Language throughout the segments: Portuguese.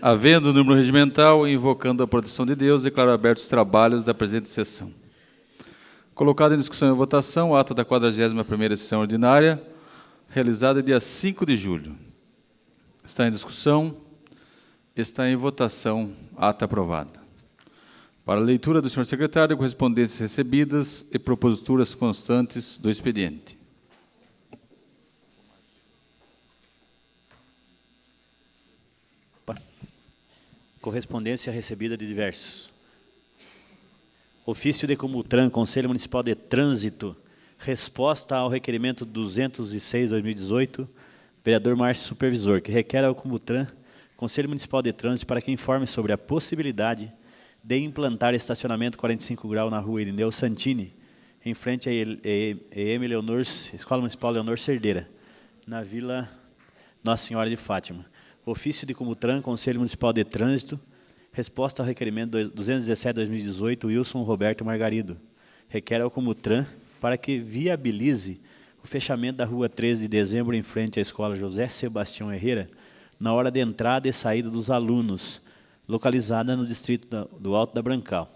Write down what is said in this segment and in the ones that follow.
Havendo o número regimental e invocando a proteção de Deus, declaro abertos os trabalhos da presente sessão. Colocado em discussão e votação, o ato da 41ª sessão ordinária, realizada dia 5 de julho. Está em discussão, está em votação, ato aprovado. Para a leitura do senhor secretário, correspondências recebidas e proposituras constantes do expediente. Correspondência recebida de diversos. Ofício de Comutran, Conselho Municipal de Trânsito, resposta ao requerimento 206/2018, vereador Márcio Supervisor, que requer ao Comutran, Conselho Municipal de Trânsito, para que informe sobre a possibilidade de implantar estacionamento 45 graus na rua Irineu Santini, em frente à Escola Municipal Leonor Cerdeira, na Vila Nossa Senhora de Fátima. Ofício de Comutran, Conselho Municipal de Trânsito, resposta ao requerimento 217/2018, Wilson Roberto Margarido. Requer ao Comutran para que viabilize o fechamento da rua 13 de dezembro em frente à Escola José Sebastião Herrera, na hora de entrada e saída dos alunos, localizada no distrito do Alto da Brancal.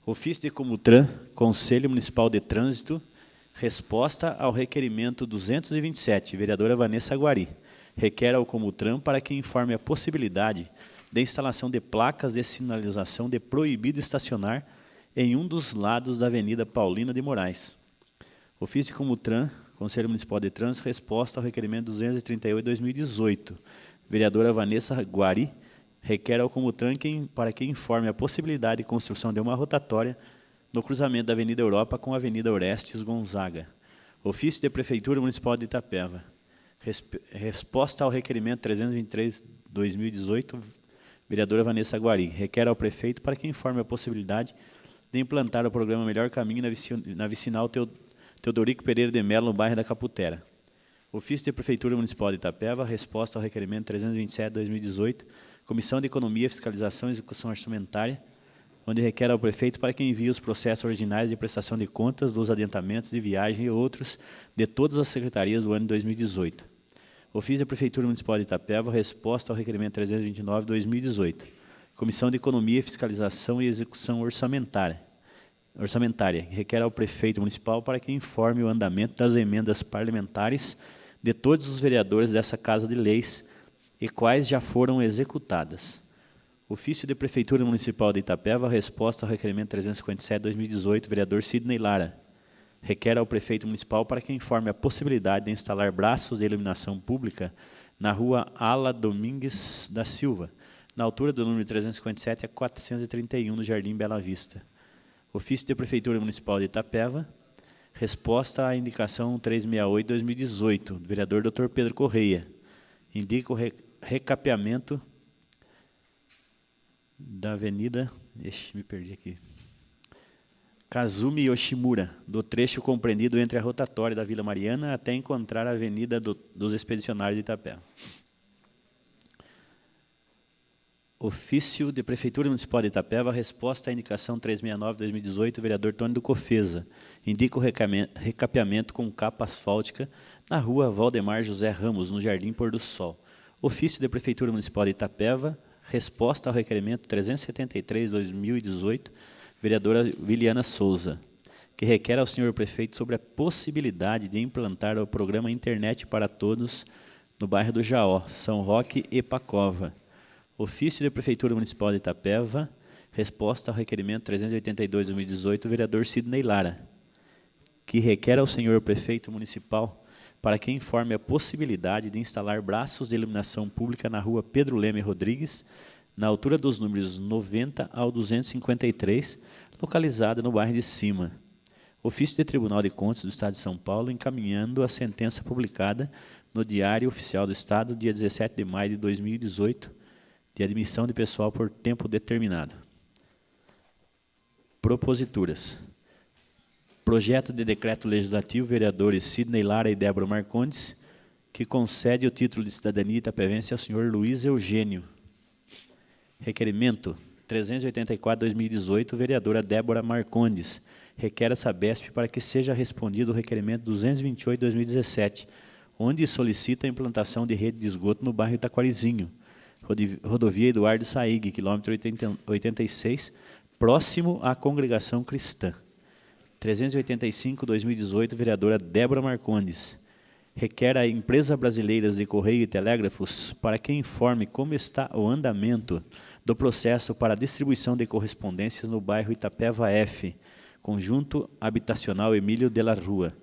Ofício de Comutran, Conselho Municipal de Trânsito, resposta ao requerimento 227, vereadora Vanessa Guari. Requer ao Comutran para que informe a possibilidade de instalação de placas de sinalização de proibido estacionar em um dos lados da Avenida Paulina de Moraes. Ofício de Comutran, Conselho Municipal de Trânsito, resposta ao requerimento 238/2018. Vereadora Vanessa Guari requer ao Comutran para que informe a possibilidade de construção de uma rotatória no cruzamento da Avenida Europa com a Avenida Orestes Gonzaga. Ofício de Prefeitura Municipal de Itapeva. Resposta ao requerimento 323/2018, vereadora Vanessa Guari, requer ao prefeito para que informe a possibilidade de implantar o programa Melhor Caminho na vicinal Teodorico Pereira de Mello, no bairro da Caputera. Ofício de Prefeitura Municipal de Itapeva, resposta ao requerimento 327/2018, Comissão de Economia, Fiscalização e Execução Orçamentária, onde requer ao prefeito para que envie os processos originais de prestação de contas dos adiantamentos de viagem e outros de todas as secretarias do ano de 2018. Ofício da Prefeitura Municipal de Itapeva, resposta ao requerimento 329/2018. Comissão de Economia, Fiscalização e Execução Orçamentária, requer ao prefeito municipal para que informe o andamento das emendas parlamentares de todos os vereadores dessa Casa de Leis e quais já foram executadas. Ofício de Prefeitura Municipal de Itapeva, resposta ao requerimento 357/2018, vereador Sidney Lara. Requer ao prefeito municipal para que informe a possibilidade de instalar braços de iluminação pública na rua Ala Domingues da Silva, na altura do número 357 a 431, no Jardim Bela Vista. Ofício de Prefeitura Municipal de Itapeva, resposta à indicação 368/2018, do vereador Dr. Pedro Correia. Indica o recapeamento da Avenida... me perdi aqui. Kazumi Yoshimura, do trecho compreendido entre a rotatória da Vila Mariana até encontrar a Avenida dos Expedicionários de Itapeva. Ofício de Prefeitura Municipal de Itapeva, resposta à indicação 369/2018, vereador Tony do Cofeza. Indica o recapeamento com capa asfáltica na rua Valdemar José Ramos, no Jardim Pôr do Sol. Ofício de Prefeitura Municipal de Itapeva, resposta ao requerimento 373/2018, vereadora Viliana Souza, que requer ao senhor prefeito sobre a possibilidade de implantar o programa Internet para Todos no bairro do Jaó, São Roque e Pacova. Ofício da Prefeitura Municipal de Itapeva, resposta ao requerimento 382/2018, vereador Sidney Lara, que requer ao senhor prefeito municipal para que informe a possibilidade de instalar braços de iluminação pública na rua Pedro Leme Rodrigues, na altura dos números 90 ao 253, localizada no bairro de Cima. Ofício do Tribunal de Contas do Estado de São Paulo, encaminhando a sentença publicada no Diário Oficial do Estado, dia 17 de maio de 2018, de admissão de pessoal por tempo determinado. Proposituras. Projeto de decreto legislativo, vereadores Sidney Lara e Débora Marcondes, que concede o título de cidadania itapevense ao senhor Luiz Eugênio. Requerimento 384/2018, vereadora Débora Marcondes, requer a Sabesp para que seja respondido o requerimento 228/2017, onde solicita a implantação de rede de esgoto no bairro Itaquarizinho. rodovia Eduardo Saig, quilômetro 86, próximo à Congregação Cristã. 385/2018, vereadora Débora Marcondes. Requer a Empresa Brasileira de Correio e Telégrafos para que informe como está o andamento do processo para a distribuição de correspondências no bairro Itapeva F, Conjunto Habitacional Emílio de la Rua.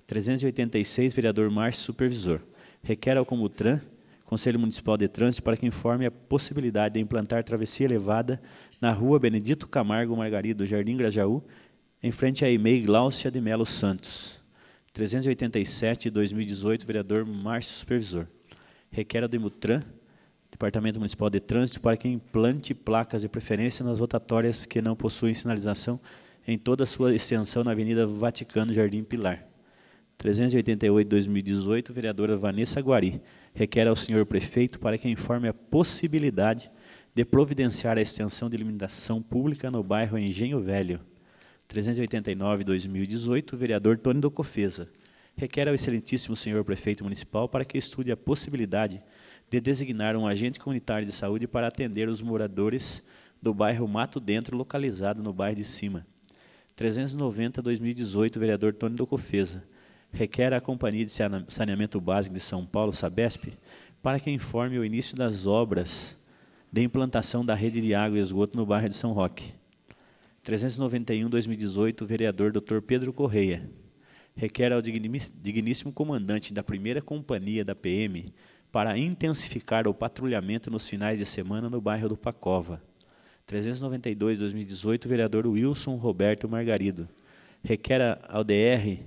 386, vereador Márcio Supervisor. Requer ao Comutran, Conselho Municipal de Trânsito, para que informe a possibilidade de implantar travessia elevada na rua Benedito Camargo Margarido, Jardim Grajaú, em frente à EMEI Gláucia de Melo Santos. 387/2018, vereador Márcio Supervisor. Requer ao Demutran, Departamento Municipal de Trânsito, para que implante placas de preferência nas rotatórias que não possuem sinalização em toda a sua extensão na Avenida Vaticano, Jardim Pilar. 388/2018, vereadora Vanessa Guari. Requer ao senhor prefeito para que informe a possibilidade de providenciar a extensão de iluminação pública no bairro Engenho Velho. 389/2018, vereador Tony do Cofesa. Requer ao excelentíssimo senhor prefeito municipal para que estude a possibilidade de designar um agente comunitário de saúde para atender os moradores do bairro Mato Dentro, localizado no bairro de Cima. 390/2018, vereador Tony do Cofesa. Requer à Companhia de Saneamento Básico de São Paulo, Sabesp, para que informe o início das obras de implantação da rede de água e esgoto no bairro de São Roque. 391/2018, vereador Dr. Pedro Correia. Requer ao digníssimo comandante da primeira companhia da PM para intensificar o patrulhamento nos finais de semana no bairro do Pacova. 392/2018, vereador Wilson Roberto Margarido. Requer ao DR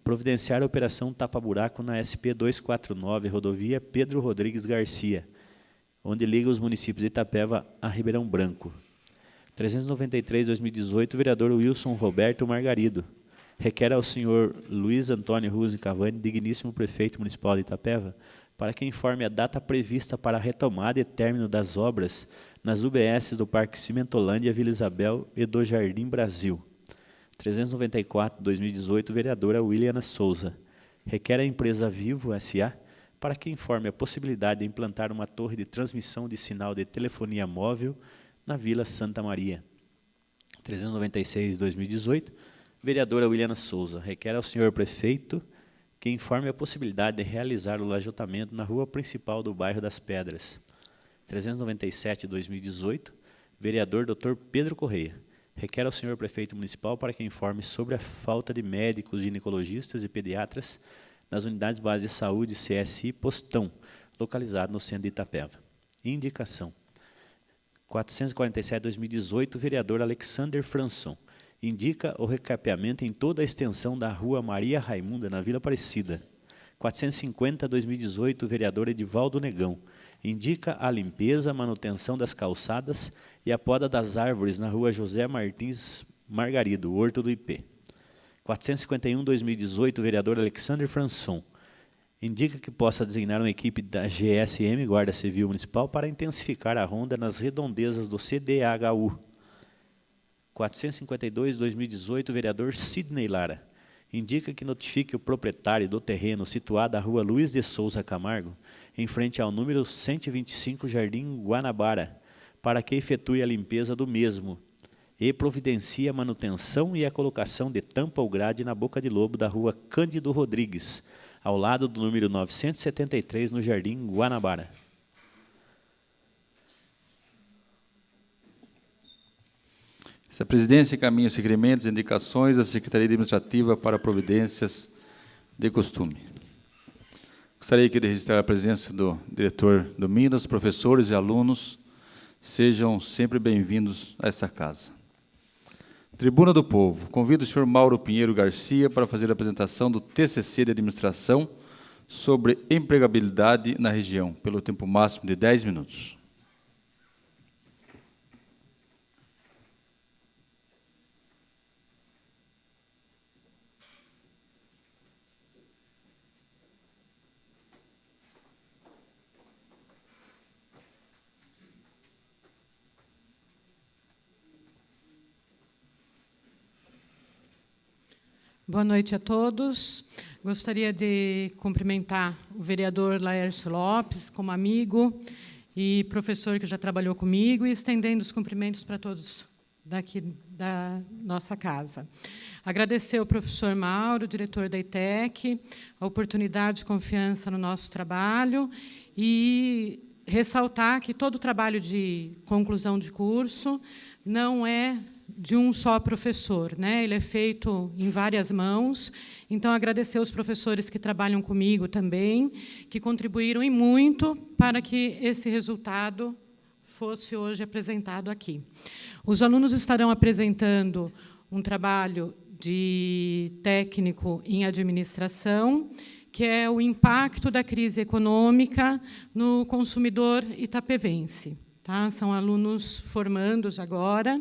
providenciar a operação tapa-buraco na SP 249, rodovia Pedro Rodrigues Garcia, onde liga os municípios de Itapeva a Ribeirão Branco. 393/2018, vereador Wilson Roberto Margarido. Requer ao senhor Luiz Antônio Ruse Cavani, digníssimo prefeito municipal de Itapeva, para que informe a data prevista para a retomada e término das obras nas UBS do Parque Cimentolândia, Vila Isabel e do Jardim Brasil. 394/2018, vereadora Williana Souza. Requer à empresa Vivo S.A. para que informe a possibilidade de implantar uma torre de transmissão de sinal de telefonia móvel na Vila Santa Maria. 396/2018, vereadora Williana Souza. Requer ao senhor prefeito que informe a possibilidade de realizar o lajotamento na rua principal do bairro das Pedras. 397/2018, vereador Dr. Pedro Correia. Requer ao senhor prefeito municipal para que informe sobre a falta de médicos, ginecologistas e pediatras nas unidades básicas de saúde CSI Postão, localizado no centro de Itapeva. Indicação. 447/2018, vereador Alexander Franson. Indica o recapeamento em toda a extensão da rua Maria Raimunda, na Vila Aparecida. 450/2018, vereador Edivaldo Negão. Indica a limpeza, manutenção das calçadas e a poda das árvores na rua José Martins Margarido, Horto do IP. 451/2018, vereador Alexander Franson. Indica que possa designar uma equipe da GSM, Guarda Civil Municipal, para intensificar a ronda nas redondezas do CDHU. 452/2018, vereador Sidney Lara. Indica que notifique o proprietário do terreno situado à rua Luiz de Souza Camargo, em frente ao número 125, Jardim Guanabara, para que efetue a limpeza do mesmo e providencie a manutenção e a colocação de tampa ou grade na boca de lobo da rua Cândido Rodrigues, ao lado do número 973, no Jardim Guanabara. A presidência encaminha os requerimentos e indicações da Secretaria Administrativa para providências de costume. Gostaria aqui de registrar a presença do diretor do Minas, professores e alunos. Sejam sempre bem-vindos a esta casa. Tribuna do Povo. Convido o senhor Mauro Pinheiro Garcia para fazer a apresentação do TCC de Administração sobre empregabilidade na região, pelo tempo máximo de 10 minutos. Boa noite a todos. Gostaria de cumprimentar o vereador Laércio Lopes como amigo e professor que já trabalhou comigo, e estendendo os cumprimentos para todos daqui da nossa casa. Agradecer ao professor Mauro, diretor da ITEC, a oportunidade de confiança no nosso trabalho e ressaltar que todo o trabalho de conclusão de curso não é de um só professor, né? Ele é feito em várias mãos. Então, agradecer aos professores que trabalham comigo também, que contribuíram e muito para que esse resultado fosse hoje apresentado aqui. Os alunos estarão apresentando um trabalho de técnico em administração, que é o impacto da crise econômica no consumidor itapevense. Tá? São alunos formandos agora,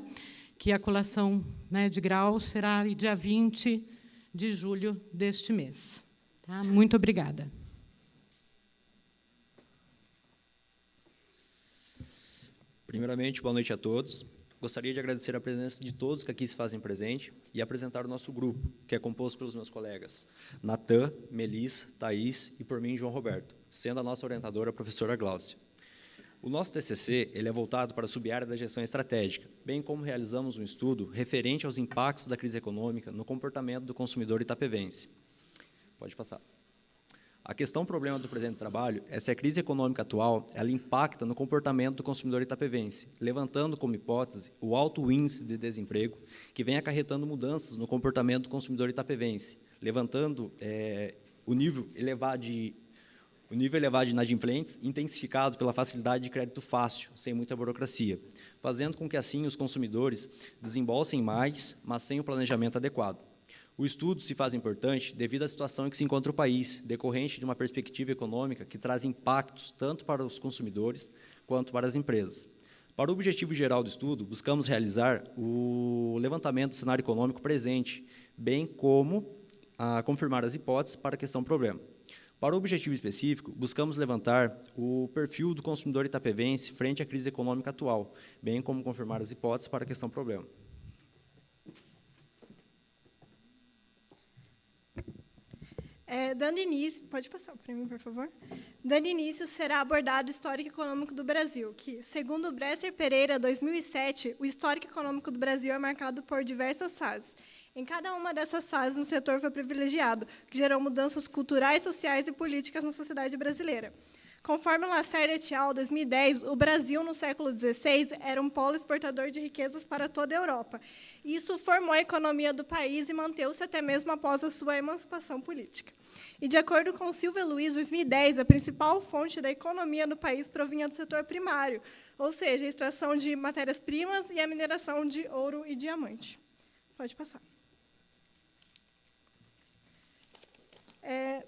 que a colação, né, de grau será dia 20 de julho deste mês. Tá? Muito obrigada. Primeiramente, boa noite a todos. Gostaria de agradecer a presença de todos que aqui se fazem presente e apresentar o nosso grupo, que é composto pelos meus colegas Natan, Melis, Thaís e, por mim, João Roberto, sendo a nossa orientadora a professora Gláucia. O nosso TCC ele é voltado para a sub-área da gestão estratégica, bem como realizamos um estudo referente aos impactos da crise econômica no comportamento do consumidor itapevense. Pode passar. A questão problema do presente trabalho é se a crise econômica atual ela impacta no comportamento do consumidor itapevense, levantando como hipótese o alto índice de desemprego que vem acarretando mudanças no comportamento do consumidor itapevense, levantando o nível elevado de inadimplentes, intensificado pela facilidade de crédito fácil, sem muita burocracia, fazendo com que, assim, os consumidores desembolsem mais, mas sem o planejamento adequado. O estudo se faz importante devido à situação em que se encontra o país, decorrente de uma perspectiva econômica que traz impactos tanto para os consumidores quanto para as empresas. Para o objetivo geral do estudo, buscamos realizar o levantamento do cenário econômico presente, bem como confirmar as hipóteses para a questão problema. Para o objetivo específico, buscamos levantar o perfil do consumidor itapevense frente à crise econômica atual, bem como confirmar as hipóteses para a questão problema. Dando início, pode passar para mim, por favor? Dando início, será abordado o histórico econômico do Brasil, que, segundo Bresser Pereira, 2007, o histórico econômico do Brasil é marcado por diversas fases. Em cada uma dessas fases, um setor foi privilegiado, que gerou mudanças culturais, sociais e políticas na sociedade brasileira. Conforme Lacerda et al., 2010, o Brasil, no século XVI, era um polo exportador de riquezas para toda a Europa. Isso formou a economia do país e manteve-se até mesmo após a sua emancipação política. E, de acordo com Silvia Luiz, 2010, a principal fonte da economia do país provinha do setor primário, ou seja, a extração de matérias-primas e a mineração de ouro e diamante. Pode passar.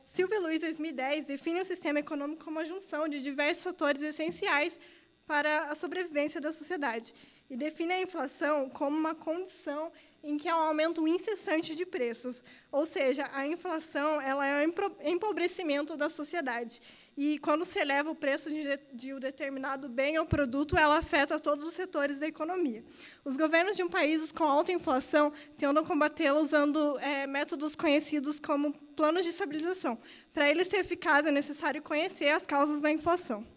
Silvia Luiz, 2010, define o sistema econômico como a junção de diversos fatores essenciais para a sobrevivência da sociedade e define a inflação como uma condição em que há um aumento incessante de preços, ou seja, a inflação ela é um empobrecimento da sociedade. E, quando se eleva o preço de um determinado bem ou produto, ela afeta todos os setores da economia. Os governos de um país com alta inflação tendem a combatê-la usando métodos conhecidos como planos de estabilização. Para ele ser eficaz, é necessário conhecer as causas da inflação.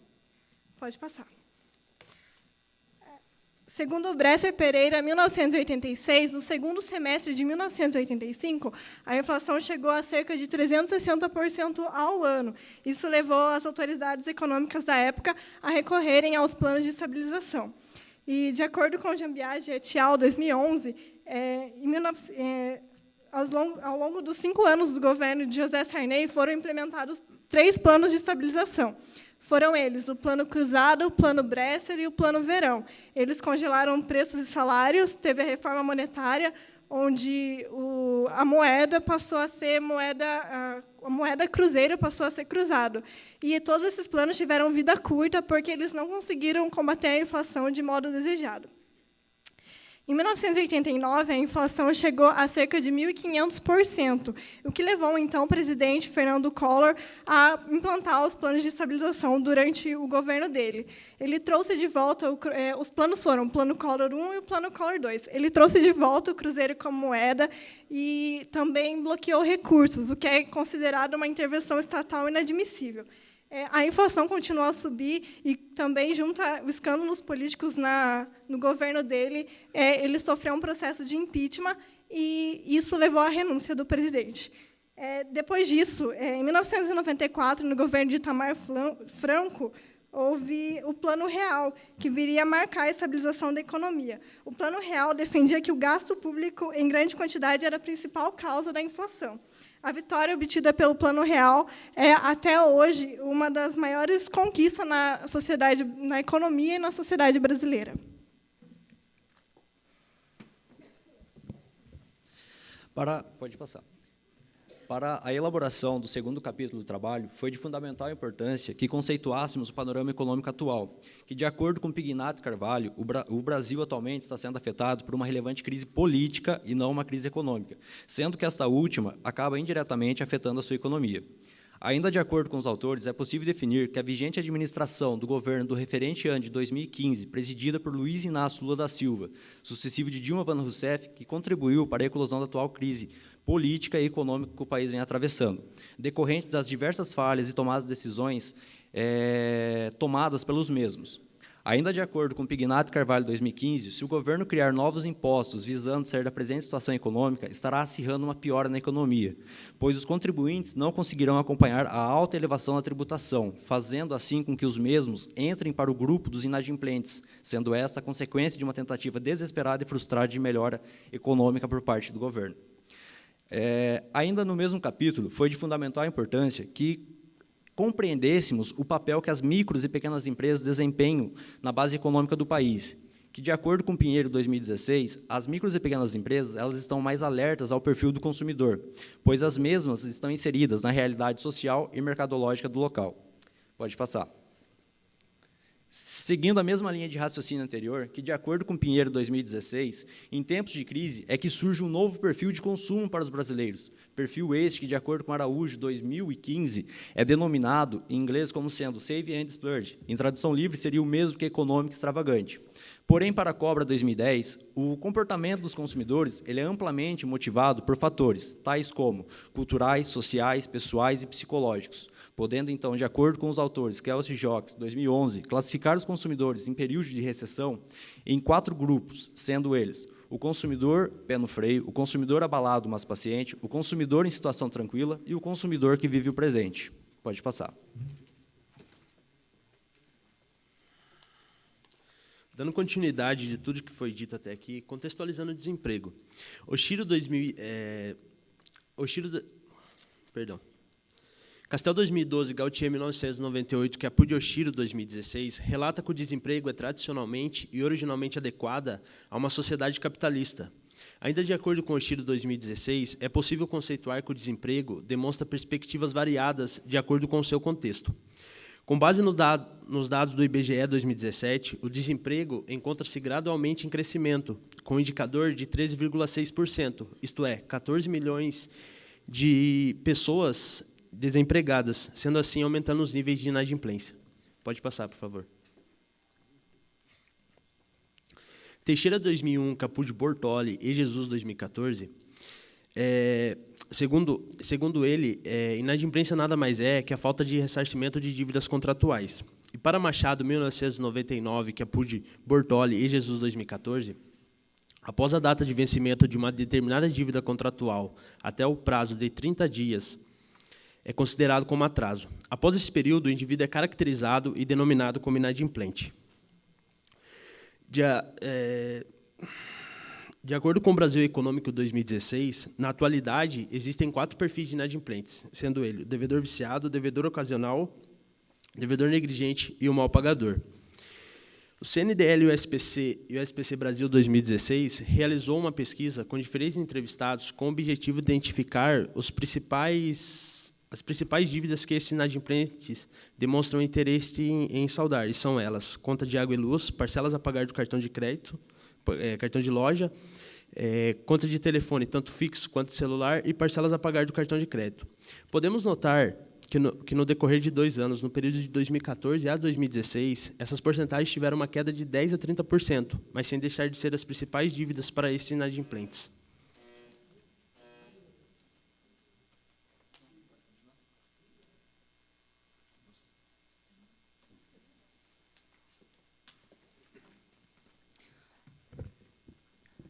Pode passar. Segundo Bresser Pereira, 1986, no segundo semestre de 1985, a inflação chegou a cerca de 360% ao ano. Isso levou as autoridades econômicas da época a recorrerem aos planos de estabilização. E, de acordo com Jambiage et al., 2011, ao longo dos 5 anos do governo de José Sarney, foram implementados 3 planos de estabilização. Foram eles o Plano Cruzado, o Plano Bresser e o Plano Verão. Eles congelaram preços e salários, teve a reforma monetária, onde a moeda passou a ser a moeda cruzeiro passou a ser cruzado. E todos esses planos tiveram vida curta, porque eles não conseguiram combater a inflação de modo desejado. Em 1989, a inflação chegou a cerca de 1.500%, o que levou, então, o presidente Fernando Collor a implantar os planos de estabilização durante o governo dele. Ele trouxe de volta, os planos foram o Plano Collor 1 e o Plano Collor 2. Ele trouxe de volta o cruzeiro como moeda e também bloqueou recursos, o que é considerado uma intervenção estatal inadmissível. A inflação continuou a subir e também, junto a escândalos políticos no governo dele, ele sofreu um processo de impeachment e isso levou à renúncia do presidente. Depois disso, em 1994, no governo de Itamar Franco, houve o Plano Real, que viria a marcar a estabilização da economia. O Plano Real defendia que o gasto público, em grande quantidade, era a principal causa da inflação. A vitória obtida pelo Plano Real é, até hoje, uma das maiores conquistas na sociedade, na economia e na sociedade brasileira. Pode passar. Para a elaboração do segundo capítulo do trabalho, foi de fundamental importância que conceituássemos o panorama econômico atual, que, de acordo com Pignato Carvalho, o Brasil atualmente está sendo afetado por uma relevante crise política e não uma crise econômica, sendo que essa última acaba indiretamente afetando a sua economia. Ainda de acordo com os autores, é possível definir que a vigente administração do governo do referente ano de 2015, presidida por Luiz Inácio Lula da Silva, sucessivo de Dilma Van Rousseff, que contribuiu para a eclosão da atual crise política e econômica que o país vem atravessando, decorrente das diversas falhas e tomadas de decisões tomadas pelos mesmos. Ainda de acordo com Pignato Carvalho 2015, se o governo criar novos impostos visando sair da presente situação econômica, estará acirrando uma piora na economia, pois os contribuintes não conseguirão acompanhar a alta elevação da tributação, fazendo assim com que os mesmos entrem para o grupo dos inadimplentes, sendo esta a consequência de uma tentativa desesperada e frustrada de melhora econômica por parte do governo. Ainda no mesmo capítulo, foi de fundamental importância que compreendêssemos o papel que as micros e pequenas empresas desempenham na base econômica do país, que, de acordo com Pinheiro 2016, as micros e pequenas empresas elas estão mais alertas ao perfil do consumidor, pois as mesmas estão inseridas na realidade social e mercadológica do local. Pode passar. Seguindo a mesma linha de raciocínio anterior, que, de acordo com Pinheiro 2016, em tempos de crise é que surge um novo perfil de consumo para os brasileiros, perfil este que, de acordo com Araújo 2015, é denominado em inglês como sendo Save and Splurge. Em tradução livre, seria o mesmo que econômico extravagante. Porém, para a Cobra 2010, o comportamento dos consumidores ele é amplamente motivado por fatores, tais como culturais, sociais, pessoais e psicológicos, podendo, então, de acordo com os autores Kelsey Jocks, 2011, classificar os consumidores em período de recessão em 4 grupos, sendo eles o consumidor pé no freio, o consumidor abalado, mas paciente, o consumidor em situação tranquila e o consumidor que vive o presente. Pode passar. Dando continuidade de tudo que foi dito até aqui, contextualizando o desemprego. Castel 2012, Gautier 1998, que apude Oshiro 2016, relata que o desemprego é tradicionalmente e originalmente adequada a uma sociedade capitalista. Ainda de acordo com Oshiro 2016, é possível conceituar que o desemprego demonstra perspectivas variadas de acordo com o seu contexto. Com base nos dados do IBGE 2017, o desemprego encontra-se gradualmente em crescimento, com um indicador de 13,6%, isto é, 14 milhões de pessoas desempregadas, sendo assim aumentando os níveis de inadimplência. Pode passar, por favor. Teixeira 2001, Caput Bortoli e Jesus 2014, segundo ele, inadimplência nada mais é que a falta de ressarcimento de dívidas contratuais. E para Machado 1999, Caput Bortoli e Jesus 2014, após a data de vencimento de uma determinada dívida contratual até o prazo de 30 dias, é considerado como atraso. Após esse período, o indivíduo é caracterizado e denominado como inadimplente. De acordo com o Brasil Econômico 2016, na atualidade, existem 4 perfis de inadimplentes, sendo ele o devedor viciado, o devedor ocasional, o devedor negligente e o mal pagador. O CNDL e o SPC Brasil 2016 realizou uma pesquisa com diferentes entrevistados com o objetivo de identificar as principais dívidas que esses inadimplentes demonstram interesse em saldar, e são elas: conta de água e luz, parcelas a pagar do cartão de crédito, cartão de loja, conta de telefone, tanto fixo quanto celular, e parcelas a pagar do cartão de crédito. Podemos notar que no decorrer de 2 anos, no período de 2014 a 2016, essas porcentagens tiveram uma queda de 10% a 30%, mas sem deixar de ser as principais dívidas para esses inadimplentes.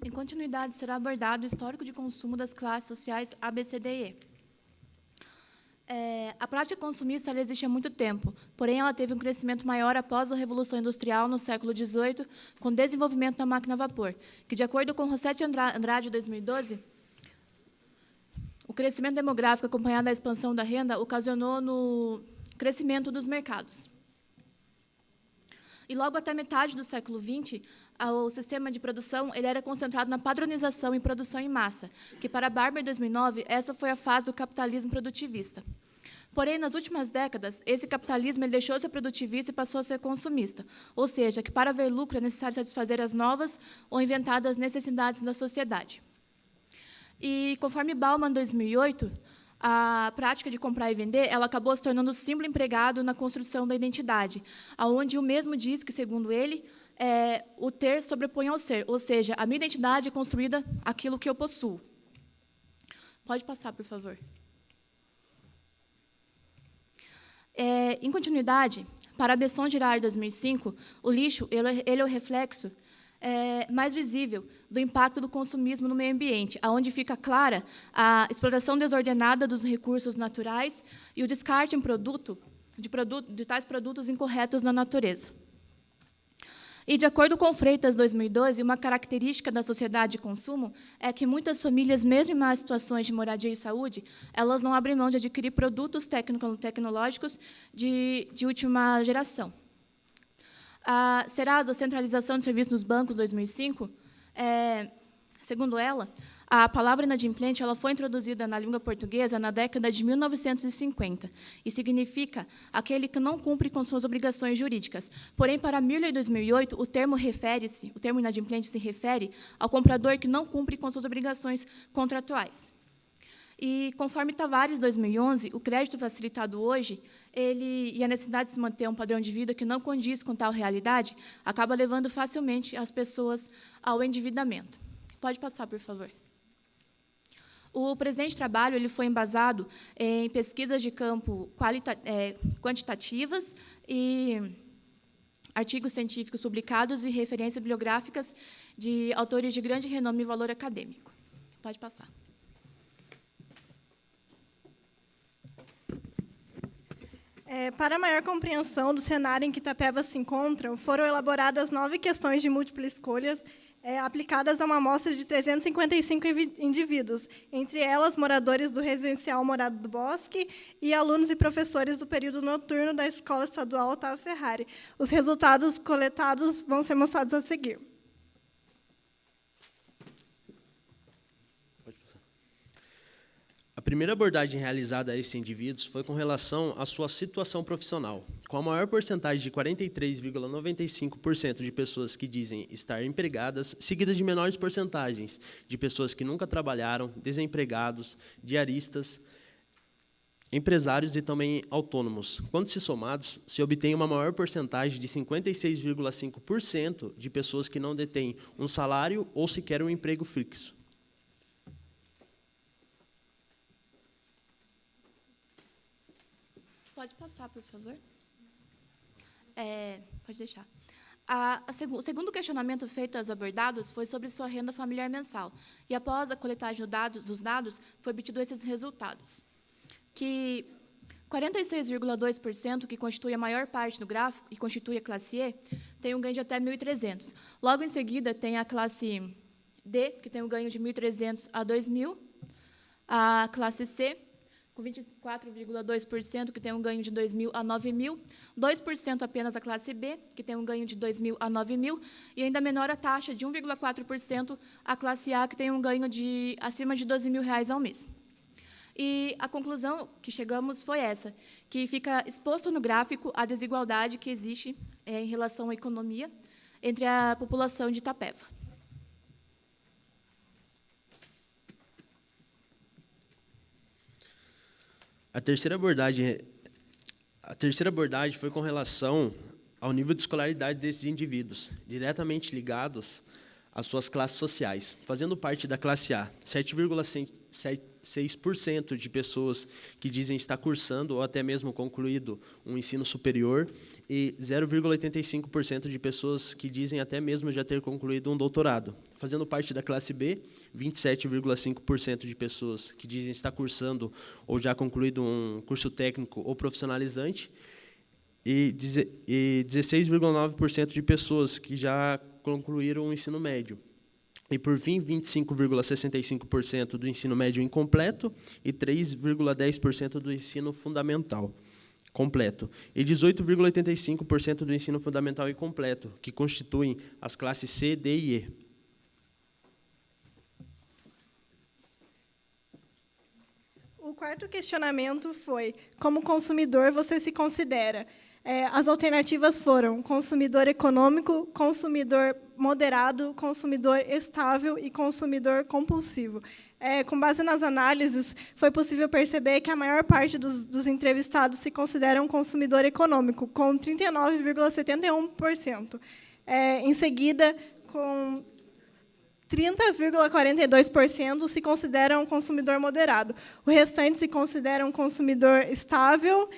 Em continuidade, será abordado o histórico de consumo das classes sociais A, B, C, D e E. A prática consumista ela existe há muito tempo, porém ela teve um crescimento maior após a Revolução Industrial no século XVIII, com o desenvolvimento da máquina a vapor, que, de acordo com Rossetti Andrade, 2012, o crescimento demográfico acompanhado da expansão da renda ocasionou no crescimento dos mercados. E logo até metade do século XX, o sistema de produção ele era concentrado na padronização e produção em massa, que para Barber, em 2009, essa foi a fase do capitalismo produtivista. Porém, nas últimas décadas, esse capitalismo ele deixou de ser produtivista e passou a ser consumista, ou seja, que para haver lucro é necessário satisfazer as novas ou inventadas necessidades da sociedade. E, conforme Bauman, em 2008, a prática de comprar e vender ela acabou se tornando o símbolo empregado na construção da identidade, onde o mesmo diz que, segundo ele, o ter sobrepõe ao ser, ou seja, a minha identidade é construída aquilo que eu possuo. Pode passar, por favor. Em continuidade, para Besson Girard, 2005, o lixo ele é o reflexo mais visível do impacto do consumismo no meio ambiente, onde fica clara a exploração desordenada dos recursos naturais e o descarte de tais produtos incorretos na natureza. E, de acordo com Freitas, 2012, uma característica da sociedade de consumo é que muitas famílias, mesmo em más situações de moradia e saúde, elas não abrem mão de adquirir produtos tecnológicos de última geração. A Serasa, Centralização de Serviços nos Bancos, 2005, segundo ela, a palavra inadimplente ela foi introduzida na língua portuguesa na década de 1950 e significa aquele que não cumpre com suas obrigações jurídicas. Porém, para Miller, 2008, o termo inadimplente se refere ao comprador que não cumpre com suas obrigações contratuais. E, conforme Tavares, 2011, o crédito facilitado hoje, e a necessidade de se manter um padrão de vida que não condiz com tal realidade, acaba levando facilmente as pessoas ao endividamento. Pode passar, por favor. O presente trabalho ele foi embasado em pesquisas de campo quantitativas e artigos científicos publicados e referências bibliográficas de autores de grande renome e valor acadêmico. Pode passar. Para maior compreensão do cenário em que Itapeva se encontra, foram elaboradas 9 questões de múltipla escolha aplicadas a uma amostra de 355 indivíduos, entre elas moradores do residencial Morada do Bosque e alunos e professores do período noturno da Escola Estadual Otávio Ferrari. Os resultados coletados vão ser mostrados a seguir. A primeira abordagem realizada a esses indivíduos foi com relação à sua situação profissional, com a maior porcentagem de 43,95% de pessoas que dizem estar empregadas, seguida de menores porcentagens de pessoas que nunca trabalharam, desempregados, diaristas, empresários e também autônomos. Quando se somados, se obtém uma maior porcentagem de 56,5% de pessoas que não detêm um salário ou sequer um emprego fixo. Pode passar, por favor. Pode deixar. O segundo questionamento feito aos abordados foi sobre sua renda familiar mensal. E, após a coletagem dos dados, foi obtido esses resultados. Que 46,2%, que constitui a maior parte do gráfico, e constitui a classe E, tem um ganho de até 1.300. Logo em seguida, tem a classe D, que tem um ganho de 1.300 a 2.000. A classe C, com 24,2%, que tem um ganho de 2.000 a 9.000, 2% apenas a classe B, que tem um ganho de 2.000 a 9.000, e ainda menor a taxa de 1,4% a classe A, que tem um ganho de acima de R$12.000 ao mês. E a conclusão que chegamos foi essa, que fica exposto no gráfico a desigualdade que existe em relação à economia entre a população de Itapeva. A terceira abordagem foi com relação ao nível de escolaridade desses indivíduos, diretamente ligados as suas classes sociais. Fazendo parte da classe A, 7,6% de pessoas que dizem estar cursando ou até mesmo concluído um ensino superior e 0,85% de pessoas que dizem até mesmo já ter concluído um doutorado. Fazendo parte da classe B, 27,5% de pessoas que dizem estar cursando ou já concluído um curso técnico ou profissionalizante e 16,9% de pessoas que já concluíram o ensino médio. E, por fim, 25,65% do ensino médio incompleto e 3,10% do ensino fundamental completo. E 18,85% do ensino fundamental incompleto, que constituem as classes C, D e E. O quarto questionamento foi: como consumidor você se considera? As alternativas foram consumidor econômico, consumidor moderado, consumidor estável e consumidor compulsivo. Com base nas análises, foi possível perceber que a maior parte dos entrevistados se consideram consumidor econômico, com 39,71%. Em seguida, com 30,42% se consideram consumidor moderado. O restante se considera um consumidor estável,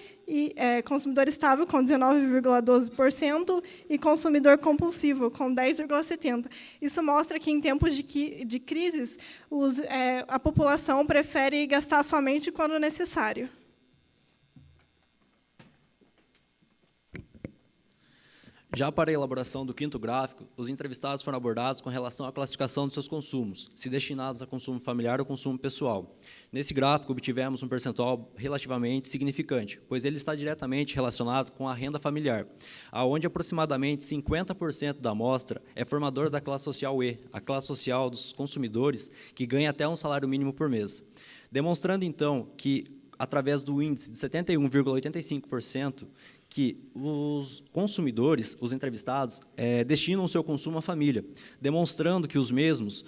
com 19,12%, e consumidor compulsivo, com 10,70%. Isso mostra que, em tempos de crises, a população prefere gastar somente quando necessário. Já para a elaboração do quinto gráfico, os entrevistados foram abordados com relação à classificação de seus consumos, se destinados a consumo familiar ou consumo pessoal. Nesse gráfico, obtivemos um percentual relativamente significante, pois ele está diretamente relacionado com a renda familiar, onde aproximadamente 50% da amostra é formadora da classe social E, a classe social dos consumidores que ganha até um salário mínimo por mês. Demonstrando, então, que, através do índice de 71,85%, que os consumidores, os entrevistados, destinam o seu consumo à família, demonstrando que os mesmos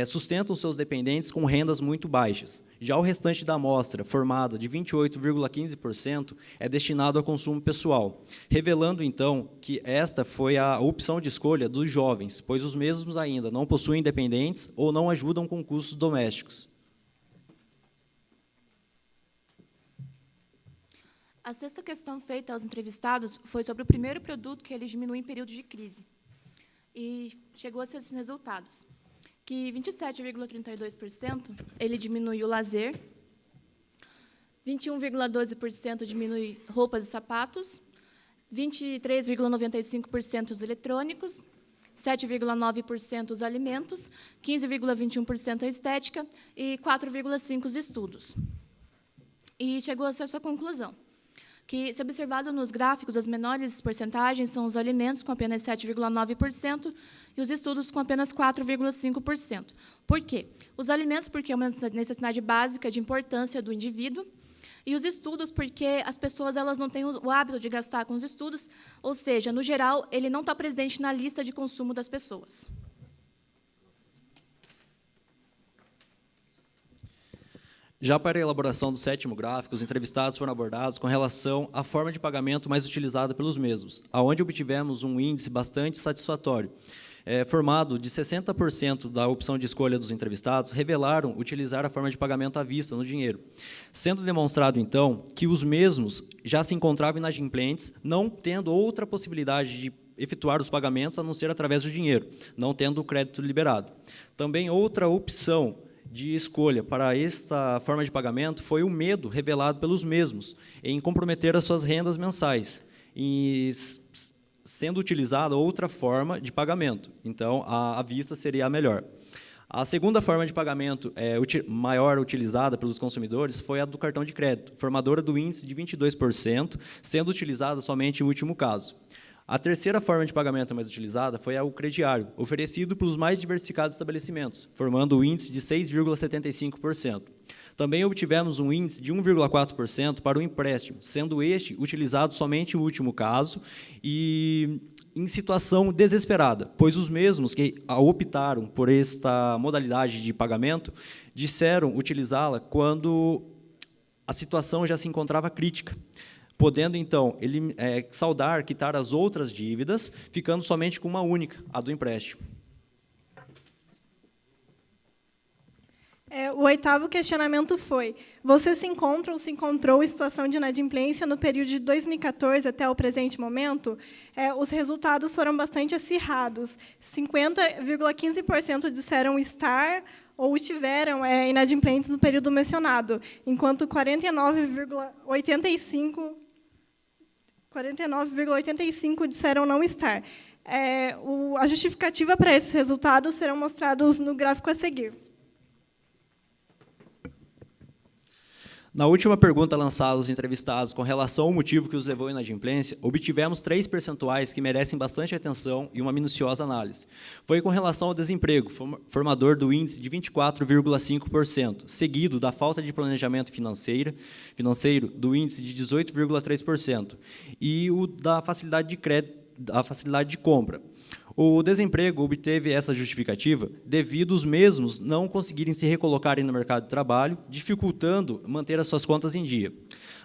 sustentam seus dependentes com rendas muito baixas. Já o restante da amostra, formada de 28,15%, é destinado ao consumo pessoal, revelando, então, que esta foi a opção de escolha dos jovens, pois os mesmos ainda não possuem dependentes ou não ajudam com custos domésticos. A sexta questão feita aos entrevistados foi sobre o primeiro produto que eles diminuem em período de crise. E chegou a esses resultados, que 27,32% ele diminui o lazer, 21,12% diminui roupas e sapatos, 23,95% os eletrônicos, 7,9% os alimentos, 15,21% a estética e 4,5% os estudos. E chegou a essa conclusão, que, se observado nos gráficos, as menores porcentagens são os alimentos, com apenas 7,9%, e os estudos, com apenas 4,5%. Por quê? Os alimentos, porque é uma necessidade básica de importância do indivíduo, e os estudos, porque as pessoas não têm o hábito de gastar com os estudos, ou seja, no geral, ele não está presente na lista de consumo das pessoas. Já para a elaboração do sétimo gráfico, os entrevistados foram abordados com relação à forma de pagamento mais utilizada pelos mesmos, onde obtivemos um índice bastante satisfatório. Formado de 60% da opção de escolha dos entrevistados, revelaram utilizar a forma de pagamento à vista, no dinheiro, sendo demonstrado, então, que os mesmos já se encontravam inadimplentes, não tendo outra possibilidade de efetuar os pagamentos a não ser através do dinheiro, não tendo o crédito liberado. Também outra opção de escolha para essa forma de pagamento foi o medo revelado pelos mesmos em comprometer as suas rendas mensais, e sendo utilizada outra forma de pagamento. Então, à vista seria a melhor. A segunda forma de pagamento maior utilizada pelos consumidores foi a do cartão de crédito, formadora do índice de 22%, sendo utilizada somente em último caso. A terceira forma de pagamento mais utilizada foi o crediário, oferecido pelos mais diversificados estabelecimentos, formando o índice de 6,75%. Também obtivemos um índice de 1,4% para o empréstimo, sendo este utilizado somente em último caso e em situação desesperada, pois os mesmos que optaram por esta modalidade de pagamento disseram utilizá-la quando a situação já se encontrava crítica, podendo, então, quitar as outras dívidas, ficando somente com uma única, a do empréstimo. O 8º questionamento foi: você se encontra ou se encontrou em situação de inadimplência no período de 2014 até o presente momento? Os resultados foram bastante acirrados. 50,15% disseram estar ou estiveram inadimplentes no período mencionado, enquanto 49,85% disseram não estar. A justificativa para esses resultados serão mostrados no gráfico a seguir. Na última pergunta lançada aos entrevistados com relação ao motivo que os levou à inadimplência, obtivemos 3 percentuais que merecem bastante atenção e uma minuciosa análise. Foi com relação ao desemprego, formador do índice de 24,5%, seguido da falta de planejamento financeiro do índice de 18,3%, e o da facilidade de crédito, a facilidade de compra. O desemprego obteve essa justificativa devido os mesmos não conseguirem se recolocarem no mercado de trabalho, dificultando manter as suas contas em dia.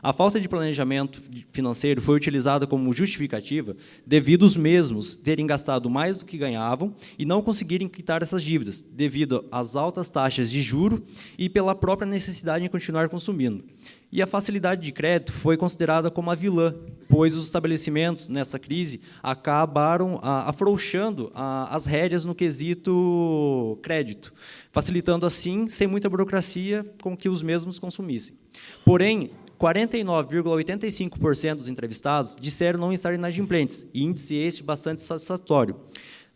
A falta de planejamento financeiro foi utilizada como justificativa devido os mesmos terem gastado mais do que ganhavam e não conseguirem quitar essas dívidas, devido às altas taxas de juros e pela própria necessidade de continuar consumindo. E a facilidade de crédito foi considerada como a vilã, pois os estabelecimentos, nessa crise, acabaram afrouxando as rédeas no quesito crédito, facilitando, assim, sem muita burocracia, com que os mesmos consumissem. Porém, 49,85% dos entrevistados disseram não estar inadimplentes, índice este bastante satisfatório.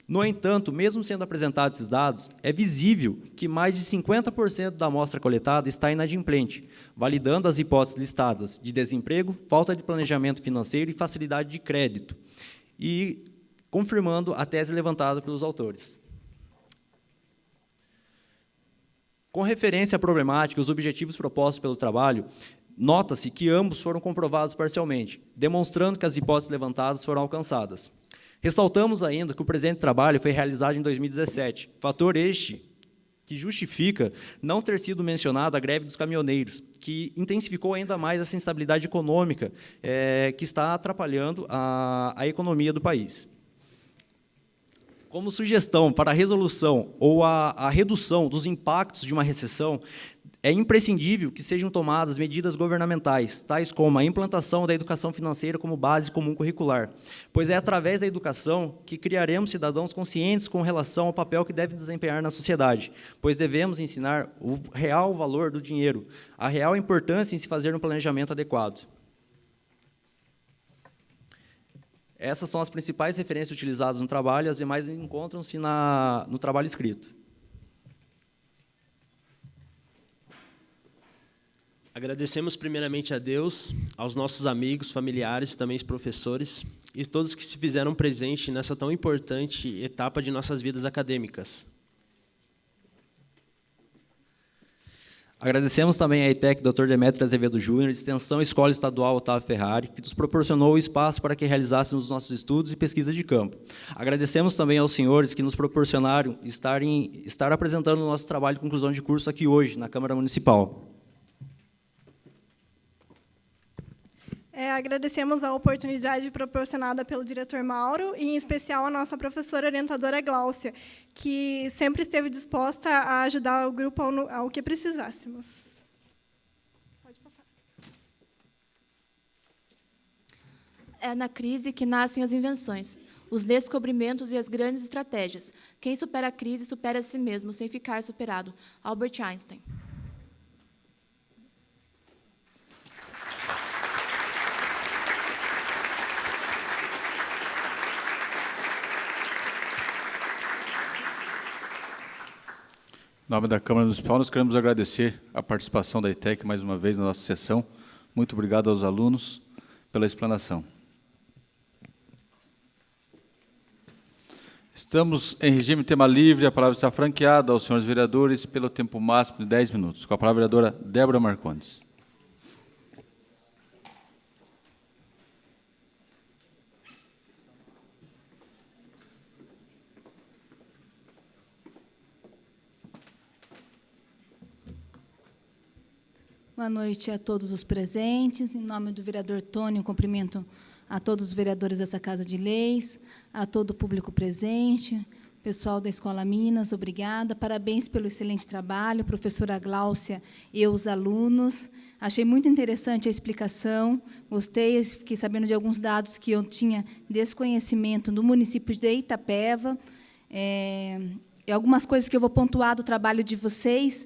No entanto, mesmo sendo apresentados esses dados, é visível que mais de 50% da amostra coletada está inadimplente, validando as hipóteses listadas de desemprego, falta de planejamento financeiro e facilidade de crédito, e confirmando a tese levantada pelos autores. Com referência à problemática e os objetivos propostos pelo trabalho, nota-se que ambos foram comprovados parcialmente, demonstrando que as hipóteses levantadas foram alcançadas. Ressaltamos ainda que o presente trabalho foi realizado em 2017, fator este que justifica não ter sido mencionado a greve dos caminhoneiros, que intensificou ainda mais essa instabilidade econômica que está atrapalhando a economia do país. Como sugestão para a resolução ou a redução dos impactos de uma recessão, é imprescindível que sejam tomadas medidas governamentais, tais como a implantação da educação financeira como base comum curricular, pois é através da educação que criaremos cidadãos conscientes com relação ao papel que devem desempenhar na sociedade, pois devemos ensinar o real valor do dinheiro, a real importância em se fazer um planejamento adequado. Essas são as principais referências utilizadas no trabalho, as demais encontram-se no trabalho escrito. Agradecemos primeiramente a Deus, aos nossos amigos, familiares, também os professores e todos que se fizeram presentes nessa tão importante etapa de nossas vidas acadêmicas. Agradecemos também à ETEC Dr. Demétrio Azevedo Júnior, Extensão Escola Estadual Otávio Ferrari, que nos proporcionou o espaço para que realizássemos os nossos estudos e pesquisa de campo. Agradecemos também aos senhores que nos proporcionaram estar apresentando o nosso trabalho de conclusão de curso aqui hoje, na Câmara Municipal. Agradecemos a oportunidade proporcionada pelo diretor Mauro, e, em especial, a nossa professora orientadora Gláucia, que sempre esteve disposta a ajudar o grupo ao que precisássemos. Pode passar. É na crise que nascem as invenções, os descobrimentos e as grandes estratégias. Quem supera a crise supera a si mesmo, sem ficar superado. Albert Einstein. Em nome da Câmara Municipal, nós queremos agradecer a participação da ETEC mais uma vez na nossa sessão. Muito obrigado aos alunos pela explanação. Estamos em regime de tema livre, a palavra está franqueada aos senhores vereadores pelo tempo máximo de 10 minutos. Com a palavra a vereadora Débora Marcondes. Boa noite a todos os presentes. Em nome do vereador Tônio, cumprimento a todos os vereadores dessa Casa de Leis, a todo o público presente, pessoal da Escola Minas, obrigada. Parabéns pelo excelente trabalho, professora Gláucia e os alunos. Achei muito interessante a explicação, gostei, fiquei sabendo de alguns dados que eu tinha desconhecimento no município de Itapeva. E algumas coisas que eu vou pontuar do trabalho de vocês.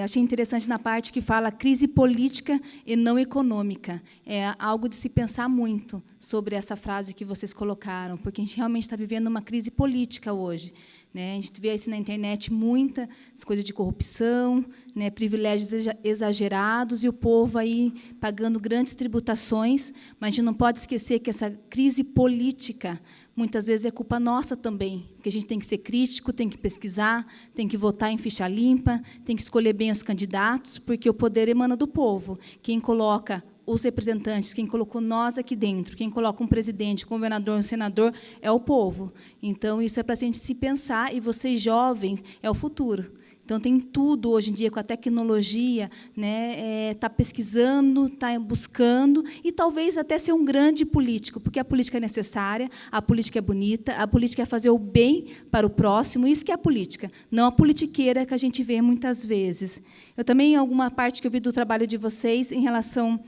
Achei interessante na parte que fala crise política e não econômica. É algo de se pensar muito sobre essa frase que vocês colocaram, porque a gente realmente está vivendo uma crise política hoje, né? A gente vê isso na internet, muitas coisas de corrupção, né, privilégios exagerados, e o povo aí pagando grandes tributações, mas a gente não pode esquecer que essa crise política muitas vezes é culpa nossa também, que a gente tem que ser crítico, tem que pesquisar, tem que votar em ficha limpa, tem que escolher bem os candidatos, porque o poder emana do povo. Quem coloca os representantes, quem colocou nós aqui dentro, quem coloca um presidente, um governador, um senador, é o povo. Então, isso é para a gente se pensar, e vocês, jovens, é o futuro. Então, tem tudo hoje em dia com a tecnologia, né? Tá pesquisando, está buscando, e talvez até ser um grande político, porque a política é necessária, a política é bonita, a política é fazer o bem para o próximo, isso que é a política, não a politiqueira que a gente vê muitas vezes. Eu também, em alguma parte que eu vi do trabalho de vocês, em relação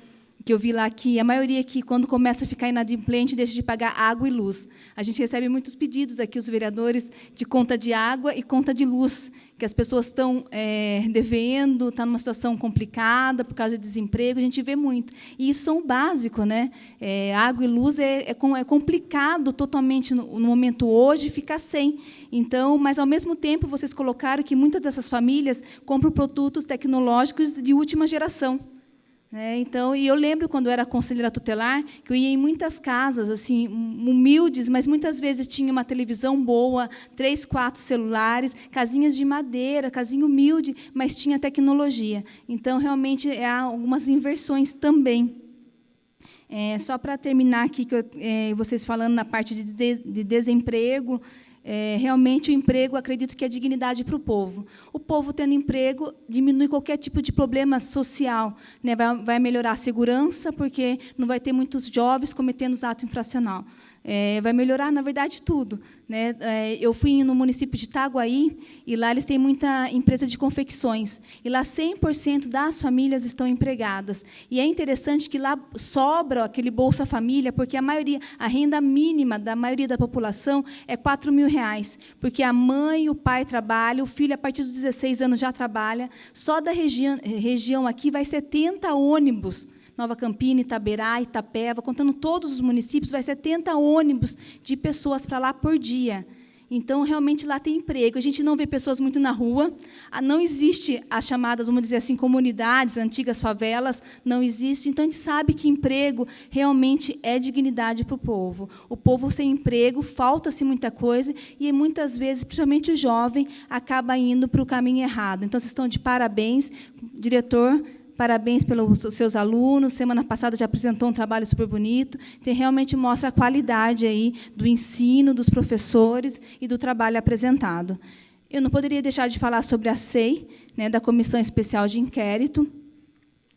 que eu vi lá que a maioria que, quando começa a ficar inadimplente, deixa de pagar água e luz. A gente recebe muitos pedidos aqui, os vereadores, de conta de água e conta de luz, que as pessoas estão devendo, estão numa situação complicada por causa de desemprego, a gente vê muito. E isso são o básico, né? Água e luz é complicado totalmente no momento hoje ficar sem. Então, mas, ao mesmo tempo, vocês colocaram que muitas dessas famílias compram produtos tecnológicos de última geração. Então, e eu lembro, quando eu era conselheira tutelar, que eu ia em muitas casas, assim, humildes, mas muitas vezes tinha uma televisão boa, 3, 4 celulares, casinhas de madeira, casinha humilde, mas tinha tecnologia. Então, realmente, há algumas inversões também. Só para terminar aqui, vocês falando na parte de desemprego, realmente, o emprego, acredito que é dignidade para o povo. O povo tendo emprego diminui qualquer tipo de problema social, né? Vai melhorar a segurança, porque não vai ter muitos jovens cometendo ato infracional. Vai melhorar, na verdade, tudo, né? Eu fui no município de Itaguaí, e lá eles têm muita empresa de confecções, e lá 100% das famílias estão empregadas. E é interessante que lá sobra aquele Bolsa Família, porque a renda mínima da maioria da população é R$4.000, porque a mãe e o pai trabalham, o filho, a partir dos 16 anos, já trabalha. Só da região aqui vai 70 ônibus, Nova Campina, Itaberá, Itapeva, contando todos os municípios, vai 70 ônibus de pessoas para lá por dia. Então, realmente, lá tem emprego. A gente não vê pessoas muito na rua, não existe as chamadas, vamos dizer assim, comunidades, antigas favelas, não existe. Então, a gente sabe que emprego realmente é dignidade para o povo. O povo sem emprego, falta-se muita coisa, e, muitas vezes, principalmente o jovem, acaba indo para o caminho errado. Então, vocês estão de parabéns, diretor. Parabéns pelos seus alunos. Semana passada já apresentou um trabalho super bonito. Então, realmente mostra a qualidade aí do ensino, dos professores e do trabalho apresentado. Eu não poderia deixar de falar sobre a SEI, né, da Comissão Especial de Inquérito.